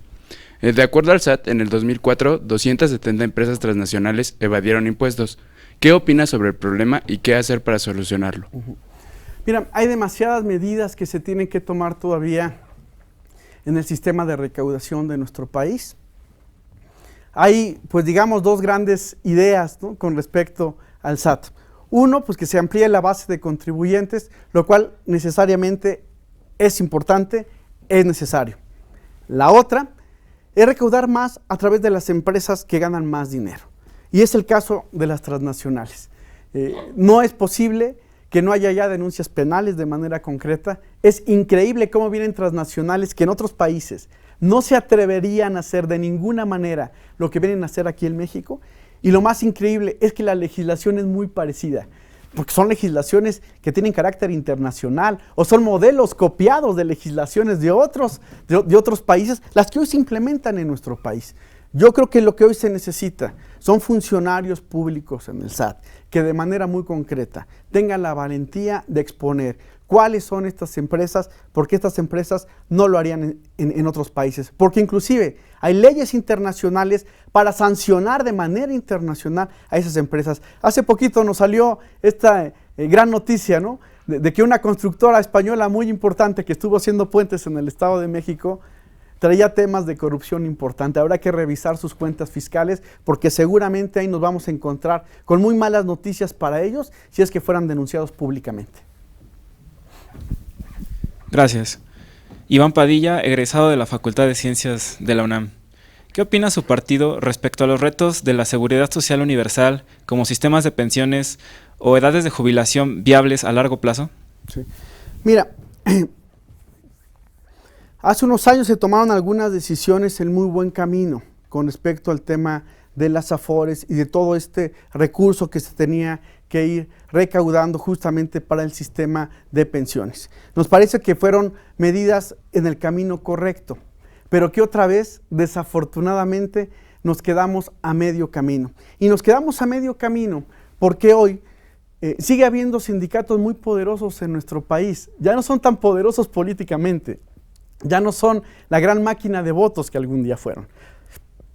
De acuerdo al SAT, en el 2004, 270 empresas transnacionales evadieron impuestos. ¿Qué opinas sobre el problema y qué hacer para solucionarlo? Mira, hay demasiadas medidas que se tienen que tomar todavía en el sistema de recaudación de nuestro país. Hay, pues digamos, dos grandes ideas, ¿no?, con respecto al SAT. Uno, pues que se amplíe la base de contribuyentes, lo cual necesariamente es importante, es necesario. La otra es recaudar más a través de las empresas que ganan más dinero. Y es el caso de las transnacionales. No es posible que no haya ya denuncias penales de manera concreta. Es increíble cómo vienen transnacionales que en otros países no se atreverían a hacer de ninguna manera lo que vienen a hacer aquí en México. Y lo más increíble es que la legislación es muy parecida, porque son legislaciones que tienen carácter internacional o son modelos copiados de legislaciones de otros países, las que hoy se implementan en nuestro país. Yo creo que lo que hoy se necesita son funcionarios públicos en el SAT que de manera muy concreta tengan la valentía de exponer cuáles son estas empresas, porque estas empresas no lo harían en otros países, porque inclusive hay leyes internacionales para sancionar de manera internacional a esas empresas. Hace poquito nos salió esta gran noticia, ¿no?, de que una constructora española muy importante que estuvo haciendo puentes en el Estado de México traía temas de corrupción importante. Habrá que revisar sus cuentas fiscales porque seguramente ahí nos vamos a encontrar con muy malas noticias para ellos si es que fueran denunciados públicamente. Gracias. Iván Padilla, egresado de la Facultad de Ciencias de la UNAM. ¿Qué opina su partido respecto a los retos de la seguridad social universal como sistemas de pensiones o edades de jubilación viables a largo plazo? Sí. Mira, hace unos años se tomaron algunas decisiones en muy buen camino con respecto al tema de las afores y de todo este recurso que se tenía que ir recaudando justamente para el sistema de pensiones. Nos parece que fueron medidas en el camino correcto, pero que otra vez, desafortunadamente, nos quedamos a medio camino. Y nos quedamos a medio camino porque hoy sigue habiendo sindicatos muy poderosos en nuestro país. Ya no son tan poderosos políticamente, ya no son la gran máquina de votos que algún día fueron.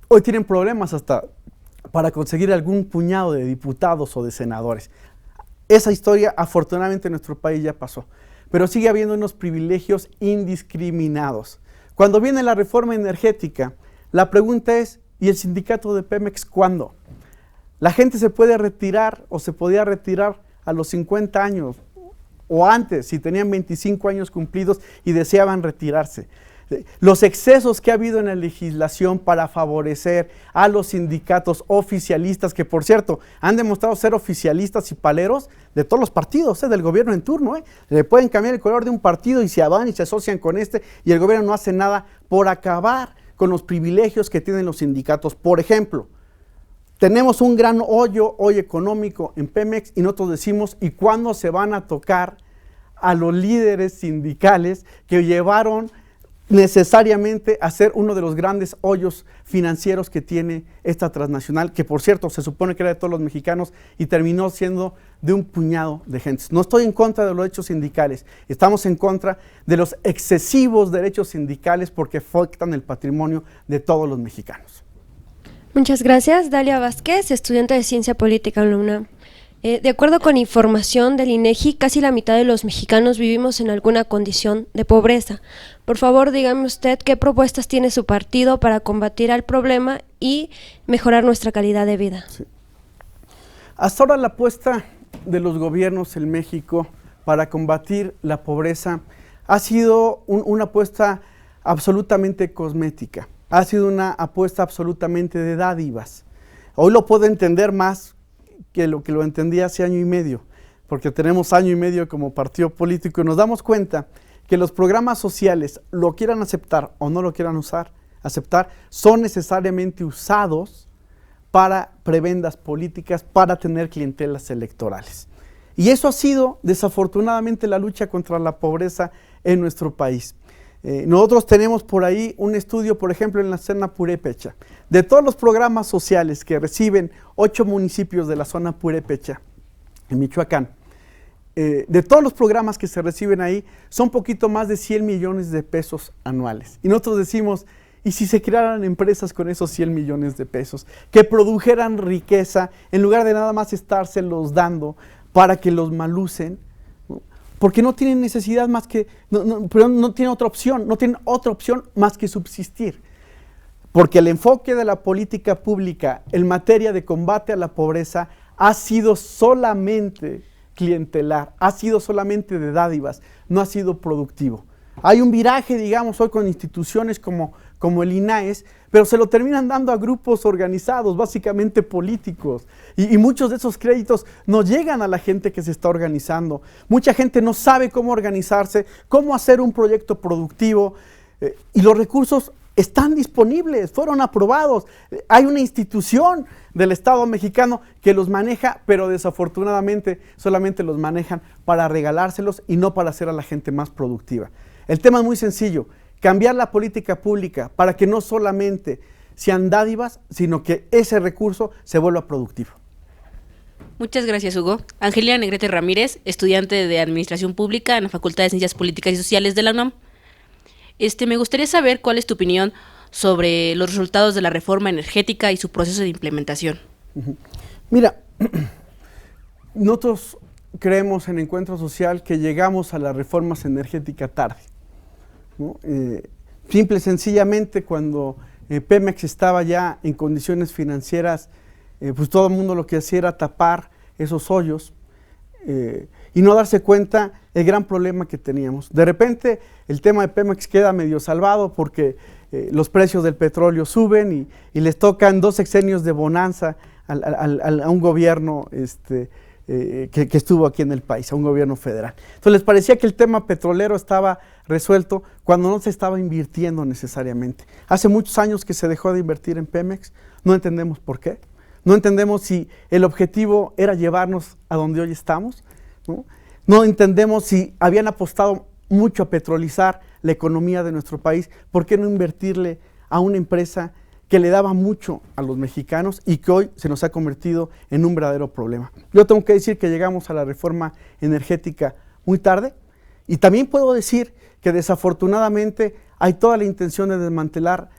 Hoy tienen problemas hasta para conseguir algún puñado de diputados o de senadores. Esa historia afortunadamente en nuestro país ya pasó, pero sigue habiendo unos privilegios indiscriminados. Cuando viene la reforma energética, la pregunta es, ¿y el sindicato de Pemex cuándo? La gente se puede retirar o se podía retirar a los 50 años o antes, si tenían 25 años cumplidos y deseaban retirarse. Los excesos que ha habido en la legislación para favorecer a los sindicatos oficialistas, que por cierto han demostrado ser oficialistas y paleros de todos los partidos, del gobierno en turno. Le pueden cambiar el color de un partido y se van y se asocian con este y el gobierno no hace nada por acabar con los privilegios que tienen los sindicatos. Por ejemplo, tenemos un gran hoyo hoy económico en Pemex y nosotros decimos, ¿y cuándo se van a tocar a los líderes sindicales que llevaron necesariamente a ser uno de los grandes hoyos financieros que tiene esta transnacional, que por cierto se supone que era de todos los mexicanos y terminó siendo de un puñado de gentes? No estoy en contra de los derechos sindicales, estamos en contra de los excesivos derechos sindicales porque afectan el patrimonio de todos los mexicanos. Muchas gracias. Dalia Vázquez, estudiante de Ciencia Política en la UNAM. De acuerdo con información del INEGI, casi la mitad de los mexicanos vivimos en alguna condición de pobreza. Por favor, dígame usted qué propuestas tiene su partido para combatir el problema y mejorar nuestra calidad de vida. Sí. Hasta ahora la apuesta de los gobiernos en México para combatir la pobreza ha sido una apuesta absolutamente cosmética, ha sido una apuesta absolutamente de dádivas. Hoy lo puedo entender más que lo entendí hace año y medio, porque tenemos año y medio como partido político y nos damos cuenta que los programas sociales, lo quieran aceptar o no lo quieran aceptar, son necesariamente usados para prebendas políticas, para tener clientelas electorales. Y eso ha sido desafortunadamente la lucha contra la pobreza en nuestro país. Nosotros tenemos por ahí un estudio, por ejemplo, en la zona purépecha. De todos los programas sociales que reciben 8 municipios de la zona purépecha, en Michoacán, de todos los programas que se reciben ahí, son poquito más de 100 millones de pesos anuales. Y nosotros decimos, ¿y si se crearan empresas con esos 100 millones de pesos? Que produjeran riqueza, en lugar de nada más estárselos dando para que los malucen, porque no tienen necesidad más que, no tienen otra opción, no tienen otra opción más que subsistir. Porque el enfoque de la política pública en materia de combate a la pobreza ha sido solamente clientelar, ha sido solamente de dádivas, no ha sido productivo. Hay un viraje, digamos, hoy con instituciones como el INAES, pero se lo terminan dando a grupos organizados, básicamente políticos, y muchos de esos créditos no llegan a la gente que se está organizando. Mucha gente no sabe cómo organizarse, cómo hacer un proyecto productivo, y los recursos están disponibles, fueron aprobados. Hay una institución del Estado mexicano que los maneja, pero desafortunadamente solamente los manejan para regalárselos y no para hacer a la gente más productiva. El tema es muy sencillo, cambiar la política pública para que no solamente sean dádivas, sino que ese recurso se vuelva productivo. Muchas gracias, Hugo. Angelina Negrete Ramírez, estudiante de Administración Pública en la Facultad de Ciencias Políticas y Sociales de la UNAM. Me gustaría saber cuál es tu opinión sobre los resultados de la reforma energética y su proceso de implementación. Mira, nosotros creemos en Encuentro Social que llegamos a las reformas energéticas tarde, ¿no? Simple y sencillamente cuando Pemex estaba ya en condiciones financieras, pues todo el mundo lo que hacía era tapar esos hoyos y no darse cuenta el gran problema que teníamos. De repente el tema de Pemex queda medio salvado porque los precios del petróleo suben y les tocan 2 sexenios de bonanza a un gobierno que estuvo aquí en el país, a un gobierno federal. Entonces les parecía que el tema petrolero estaba resuelto cuando no se estaba invirtiendo necesariamente. Hace muchos años que se dejó de invertir en Pemex, no entendemos por qué, no entendemos si el objetivo era llevarnos a donde hoy estamos, no entendemos si habían apostado mucho a petrolizar la economía de nuestro país, ¿por qué no invertirle a una empresa que le daba mucho a los mexicanos y que hoy se nos ha convertido en un verdadero problema? Yo tengo que decir que llegamos a la reforma energética muy tarde y también puedo decir que desafortunadamente hay toda la intención de desmantelar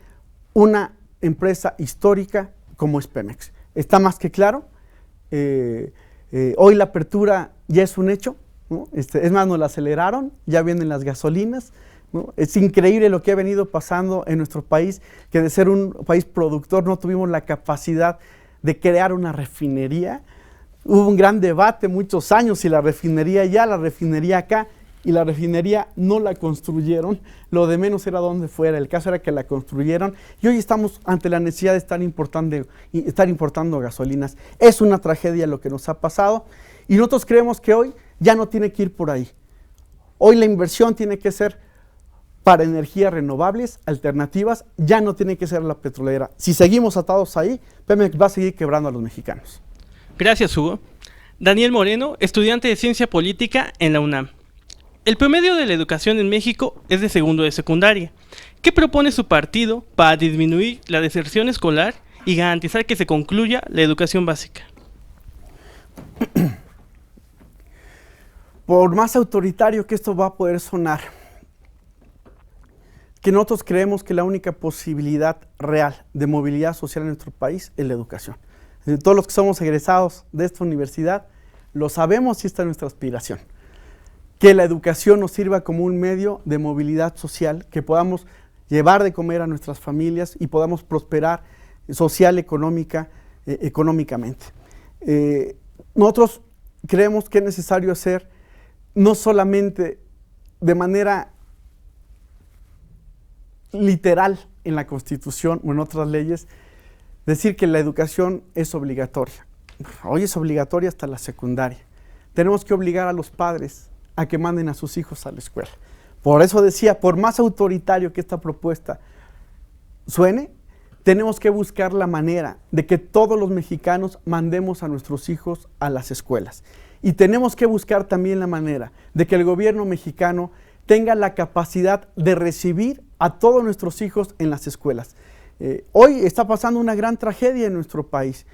una empresa histórica como es Pemex. Está más que claro, hoy la apertura ya es un hecho, ¿no? Es más, nos la aceleraron, ya vienen las gasolinas, ¿no? Es increíble lo que ha venido pasando en nuestro país, que de ser un país productor no tuvimos la capacidad de crear una refinería. Hubo un gran debate muchos años si la refinería allá, la refinería acá, y la refinería no la construyeron, lo de menos era donde fuera, el caso era que la construyeron y hoy estamos ante la necesidad de estar importando gasolinas. Es una tragedia lo que nos ha pasado y nosotros creemos que hoy ya no tiene que ir por ahí. Hoy la inversión tiene que ser para energías renovables, alternativas, ya no tiene que ser la petrolera. Si seguimos atados ahí, Pemex va a seguir quebrando a los mexicanos. Gracias, Hugo. Daniel Moreno, estudiante de Ciencia Política en la UNAM. El promedio de la educación en México es de segundo de secundaria. ¿Qué propone su partido para disminuir la deserción escolar y garantizar que se concluya la educación básica? Por más autoritario que esto va a poder sonar, que nosotros creemos que la única posibilidad real de movilidad social en nuestro país es la educación. Todos los que somos egresados de esta universidad lo sabemos y esta es nuestra aspiración. Que la educación nos sirva como un medio de movilidad social, que podamos llevar de comer a nuestras familias y podamos prosperar social, económicamente. Nosotros creemos que es necesario hacer no solamente de manera literal en la Constitución o en otras leyes, decir que la educación es obligatoria. Hoy es obligatoria hasta la secundaria. Tenemos que obligar a los padres a que manden a sus hijos a la escuela. Por eso decía, por más autoritario que esta propuesta suene, tenemos que buscar la manera de que todos los mexicanos mandemos a nuestros hijos a las escuelas. Y tenemos que buscar también la manera de que el gobierno mexicano tenga la capacidad de recibir a todos nuestros hijos en las escuelas. Hoy está pasando una gran tragedia en nuestro país.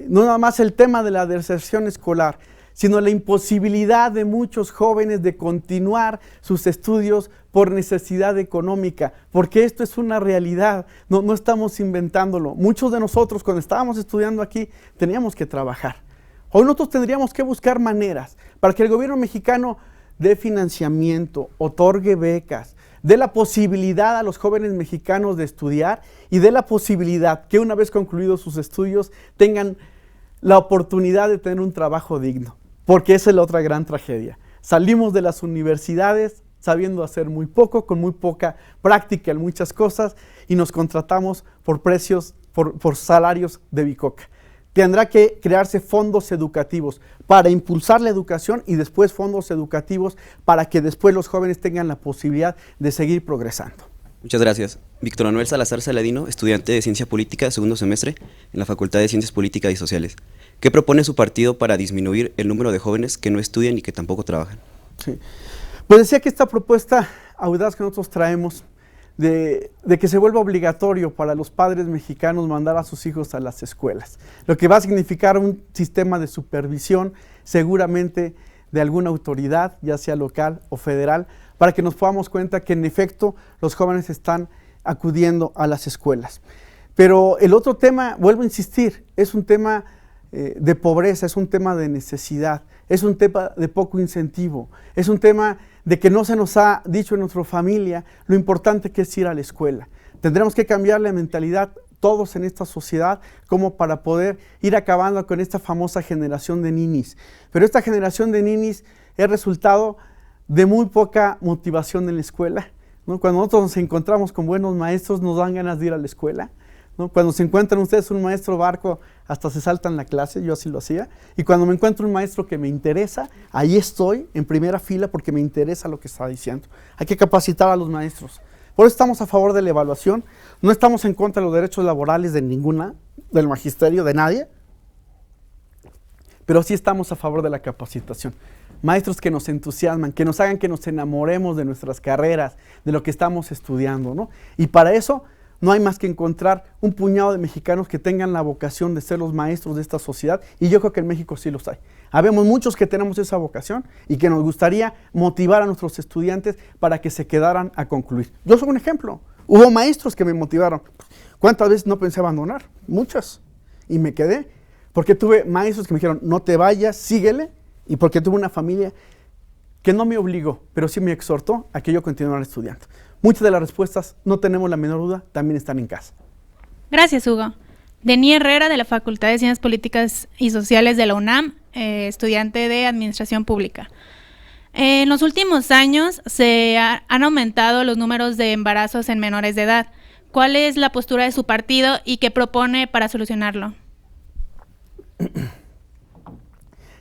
No nada más el tema de la deserción escolar, sino la imposibilidad de muchos jóvenes de continuar sus estudios por necesidad económica, porque esto es una realidad, no estamos inventándolo. Muchos de nosotros cuando estábamos estudiando aquí teníamos que trabajar. Hoy nosotros tendríamos que buscar maneras para que el gobierno mexicano dé financiamiento, otorgue becas, dé la posibilidad a los jóvenes mexicanos de estudiar y dé la posibilidad que una vez concluidos sus estudios tengan la oportunidad de tener un trabajo digno, porque esa es la otra gran tragedia. Salimos de las universidades sabiendo hacer muy poco, con muy poca práctica en muchas cosas, y nos contratamos por precios, por salarios de bicoca. Tendrá que crearse fondos educativos para impulsar la educación y después fondos educativos para que después los jóvenes tengan la posibilidad de seguir progresando. Muchas gracias. Víctor Manuel Salazar Saladino, estudiante de Ciencia Política, segundo semestre, en la Facultad de Ciencias Políticas y Sociales. ¿Qué propone su partido para disminuir el número de jóvenes que no estudian y que tampoco trabajan? Sí. Pues decía que esta propuesta audaz que nosotros traemos de que se vuelva obligatorio para los padres mexicanos mandar a sus hijos a las escuelas, lo que va a significar un sistema de supervisión, seguramente de alguna autoridad, ya sea local o federal, para que nos podamos cuenta que en efecto los jóvenes están acudiendo a las escuelas. Pero el otro tema, vuelvo a insistir, es un tema de pobreza, es un tema de necesidad, es un tema de poco incentivo, es un tema de que no se nos ha dicho en nuestra familia lo importante que es ir a la escuela. Tendremos que cambiar la mentalidad todos en esta sociedad como para poder ir acabando con esta famosa generación de ninis. Pero esta generación de ninis es resultado de muy poca motivación en la escuela, ¿no? Cuando nosotros nos encontramos con buenos maestros nos dan ganas de ir a la escuela, ¿no? Cuando se encuentran ustedes un maestro barco, hasta se saltan la clase, yo así lo hacía. Y cuando me encuentro un maestro que me interesa, ahí estoy en primera fila porque me interesa lo que está diciendo. Hay que capacitar a los maestros. Por eso estamos a favor de la evaluación. No estamos en contra de los derechos laborales de ninguna, del magisterio, de nadie. Pero sí estamos a favor de la capacitación. Maestros que nos entusiasman, que nos hagan que nos enamoremos de nuestras carreras, de lo que estamos estudiando, ¿no? Y para eso no hay más que encontrar un puñado de mexicanos que tengan la vocación de ser los maestros de esta sociedad, y yo creo que en México sí los hay. Habemos muchos que tenemos esa vocación y que nos gustaría motivar a nuestros estudiantes para que se quedaran a concluir. Yo soy un ejemplo. Hubo maestros que me motivaron. ¿Cuántas veces no pensé abandonar? Muchas. Y me quedé porque tuve maestros que me dijeron, no te vayas, síguele, y porque tuve una familia que no me obligó, pero sí me exhortó a que yo continuara estudiando. Muchas de las respuestas, no tenemos la menor duda, también están en casa. Gracias, Hugo. Denis Herrera, de la Facultad de Ciencias Políticas y Sociales de la UNAM, estudiante de Administración Pública. En los últimos años se han aumentado los números de embarazos en menores de edad. ¿Cuál es la postura de su partido y qué propone para solucionarlo?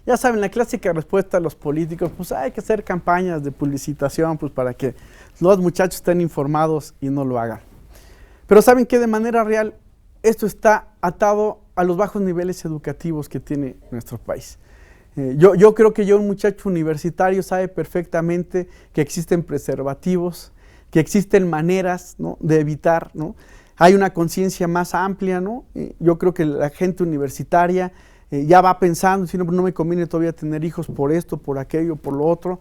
Ya saben, la clásica respuesta a los políticos, pues hay que hacer campañas de publicitación pues para que los muchachos estén informados y no lo hagan. Pero saben que de manera real esto está atado a los bajos niveles educativos que tiene nuestro país. Yo creo que un muchacho universitario sabe perfectamente que existen preservativos, que existen maneras, ¿no?, de evitar, ¿no? Hay una conciencia más amplia, ¿no? Yo creo que la gente universitaria ya va pensando, si no me conviene todavía tener hijos por esto, por aquello, por lo otro.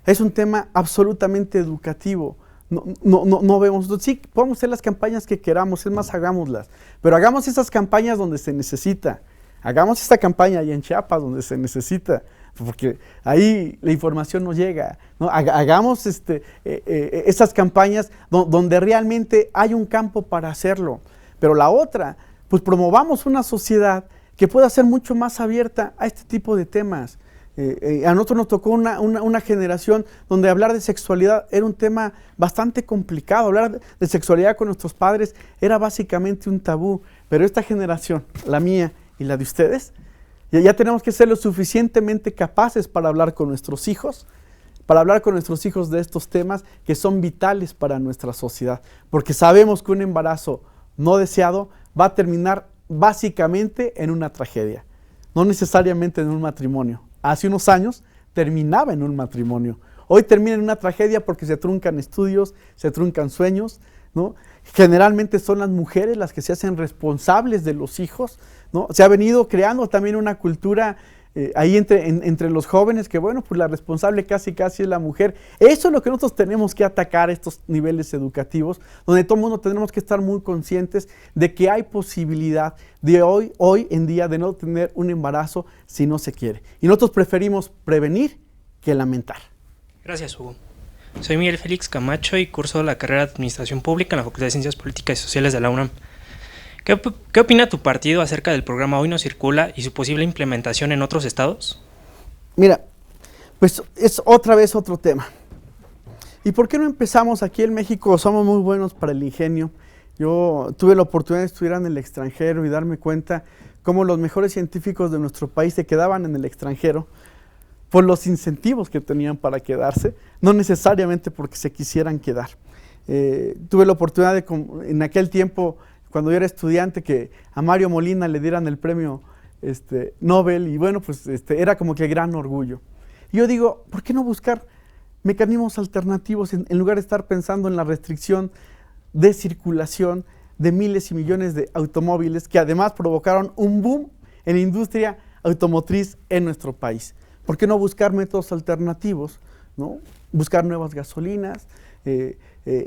Es un tema absolutamente educativo. No vemos, sí, podemos hacer las campañas que queramos, es más, hagámoslas, pero hagamos esas campañas donde se necesita. Hagamos esta campaña allá en Chiapas donde se necesita, porque ahí la información no llega, ¿no? Hagamos esas campañas donde realmente hay un campo para hacerlo. Pero la otra, pues promovamos una sociedad que pueda ser mucho más abierta a este tipo de temas. A nosotros nos tocó una generación donde hablar de sexualidad era un tema bastante complicado. Hablar de sexualidad con nuestros padres era básicamente un tabú. Pero esta generación, la mía y la de ustedes, ya tenemos que ser lo suficientemente capaces para hablar con nuestros hijos, de estos temas que son vitales para nuestra sociedad. Porque sabemos que un embarazo no deseado va a terminar básicamente en una tragedia, no necesariamente en un matrimonio. Hace unos años terminaba en un matrimonio. Hoy termina en una tragedia porque se truncan estudios, se truncan sueños, ¿no? Generalmente son las mujeres las que se hacen responsables de los hijos, ¿no? Se ha venido creando también una cultura ahí entre los jóvenes que, bueno, pues la responsable casi es la mujer. Eso es lo que nosotros tenemos que atacar, estos niveles educativos, donde todo el mundo tenemos que estar muy conscientes de que hay posibilidad de hoy en día de no tener un embarazo si no se quiere. Y nosotros preferimos prevenir que lamentar. Gracias, Hugo. Soy Miguel Félix Camacho y curso la carrera de Administración Pública en la Facultad de Ciencias Políticas y Sociales de la UNAM. ¿Qué opina tu partido acerca del programa Hoy No Circula y su posible implementación en otros estados? Mira, pues es otra vez otro tema. ¿Y por qué no empezamos aquí en México? Somos muy buenos para el ingenio. Yo tuve la oportunidad de estudiar en el extranjero y darme cuenta cómo los mejores científicos de nuestro país se quedaban en el extranjero por los incentivos que tenían para quedarse, no necesariamente porque se quisieran quedar. Tuve la oportunidad de, en aquel tiempo, cuando yo era estudiante, que a Mario Molina le dieran el premio Nobel, y bueno, pues era como que gran orgullo. Y yo digo, ¿por qué no buscar mecanismos alternativos en lugar de estar pensando en la restricción de circulación de miles y millones de automóviles que además provocaron un boom en la industria automotriz en nuestro país? ¿Por qué no buscar métodos alternativos, ¿no? Buscar nuevas gasolinas,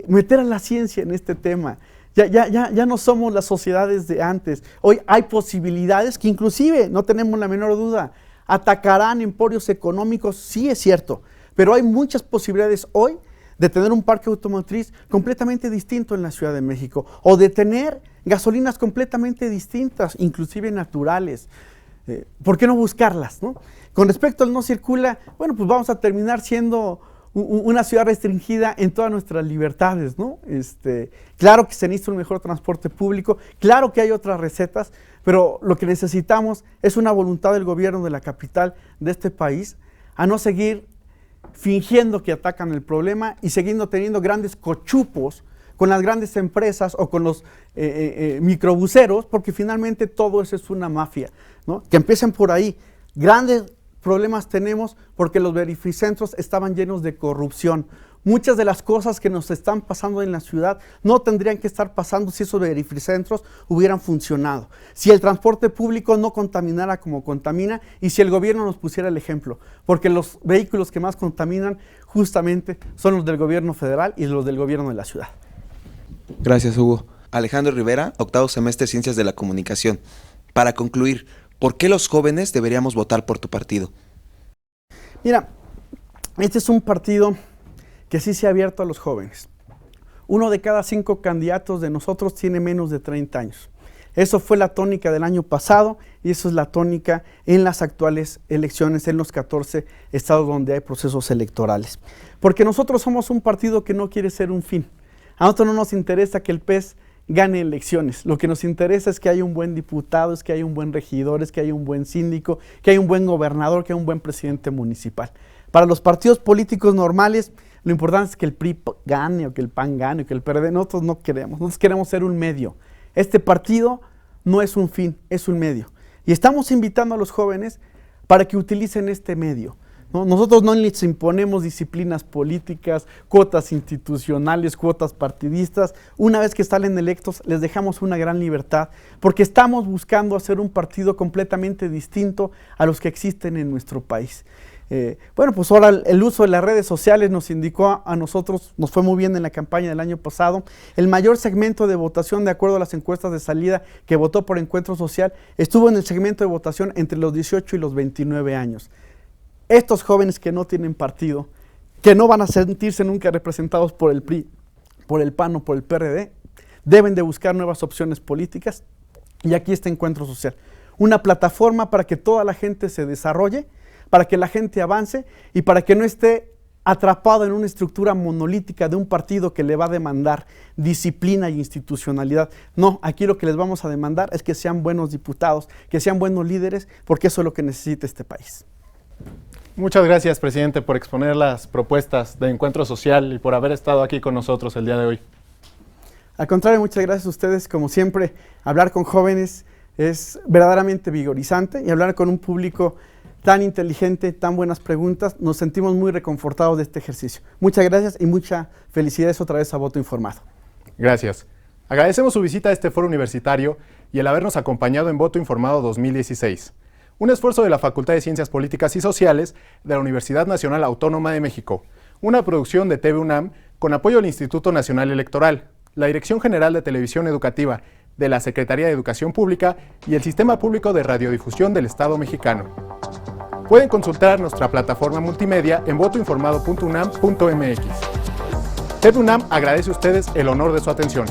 meter a la ciencia en este tema? Ya no somos las sociedades de antes. Hoy hay posibilidades que inclusive, no tenemos la menor duda, atacarán emporios económicos, sí es cierto, pero hay muchas posibilidades hoy de tener un parque automotriz completamente distinto en la Ciudad de México, o de tener gasolinas completamente distintas, inclusive naturales. ¿Por qué no buscarlas, no? Con respecto al No Circula, bueno, pues vamos a terminar siendo una ciudad restringida en todas nuestras libertades, ¿no? Claro que se necesita un mejor transporte público, claro que hay otras recetas, pero lo que necesitamos es una voluntad del gobierno de la capital de este país a no seguir fingiendo que atacan el problema y siguiendo teniendo grandes cochupos con las grandes empresas o con los microbuseros, porque finalmente todo eso es una mafia, ¿no? Que empiecen por ahí. Grandes problemas tenemos porque los verificentros estaban llenos de corrupción. Muchas de las cosas que nos están pasando en la ciudad no tendrían que estar pasando si esos verificentros hubieran funcionado, si el transporte público no contaminara como contamina y si el gobierno nos pusiera el ejemplo, porque los vehículos que más contaminan justamente son los del gobierno federal y los del gobierno de la ciudad. Gracias, Hugo. Alejandro Rivera, octavo semestre Ciencias de la Comunicación. Para concluir, ¿por qué los jóvenes deberíamos votar por tu partido? Mira, este es un partido que sí se ha abierto a los jóvenes. 1 de cada 5 candidatos de nosotros tiene menos de 30 años. Eso fue la tónica del año pasado y eso es la tónica en las actuales elecciones en los 14 estados donde hay procesos electorales. Porque nosotros somos un partido que no quiere ser un fin. A nosotros no nos interesa que el PES gane elecciones. Lo que nos interesa es que haya un buen diputado, es que haya un buen regidor, es que haya un buen síndico, que haya un buen gobernador, que haya un buen presidente municipal. Para los partidos políticos normales, lo importante es que el PRI gane, o que el PAN gane, o que el PRD. Nosotros no queremos. Nosotros queremos ser un medio. Este partido no es un fin, es un medio. Y estamos invitando a los jóvenes para que utilicen este medio, ¿no? Nosotros no les imponemos disciplinas políticas, cuotas institucionales, cuotas partidistas. Una vez que salen electos, les dejamos una gran libertad, porque estamos buscando hacer un partido completamente distinto a los que existen en nuestro país. Bueno, pues ahora el uso de las redes sociales nos indicó a nosotros, nos fue muy bien en la campaña del año pasado. El mayor segmento de votación, de acuerdo a las encuestas de salida, que votó por Encuentro Social, estuvo en el segmento de votación entre los 18 y los 29 años. Estos jóvenes que no tienen partido, que no van a sentirse nunca representados por el PRI, por el PAN o por el PRD, deben de buscar nuevas opciones políticas. Y aquí está Encuentro Social, una plataforma para que toda la gente se desarrolle, para que la gente avance y para que no esté atrapado en una estructura monolítica de un partido que le va a demandar disciplina y institucionalidad. No, aquí lo que les vamos a demandar es que sean buenos diputados, que sean buenos líderes, porque eso es lo que necesita este país. Muchas gracias, presidente, por exponer las propuestas de Encuentro Social y por haber estado aquí con nosotros el día de hoy. Al contrario, muchas gracias a ustedes. Como siempre, hablar con jóvenes es verdaderamente vigorizante y hablar con un público tan inteligente, tan buenas preguntas, nos sentimos muy reconfortados de este ejercicio. Muchas gracias y muchas felicidades otra vez a Voto Informado. Gracias. Agradecemos su visita a este foro universitario y el habernos acompañado en Voto Informado 2016. Un esfuerzo de la Facultad de Ciencias Políticas y Sociales de la Universidad Nacional Autónoma de México. Una producción de TV UNAM con apoyo del Instituto Nacional Electoral, la Dirección General de Televisión Educativa de la Secretaría de Educación Pública y el Sistema Público de Radiodifusión del Estado Mexicano. Pueden consultar nuestra plataforma multimedia en votoinformado.unam.mx. TV UNAM agradece a ustedes el honor de su atención.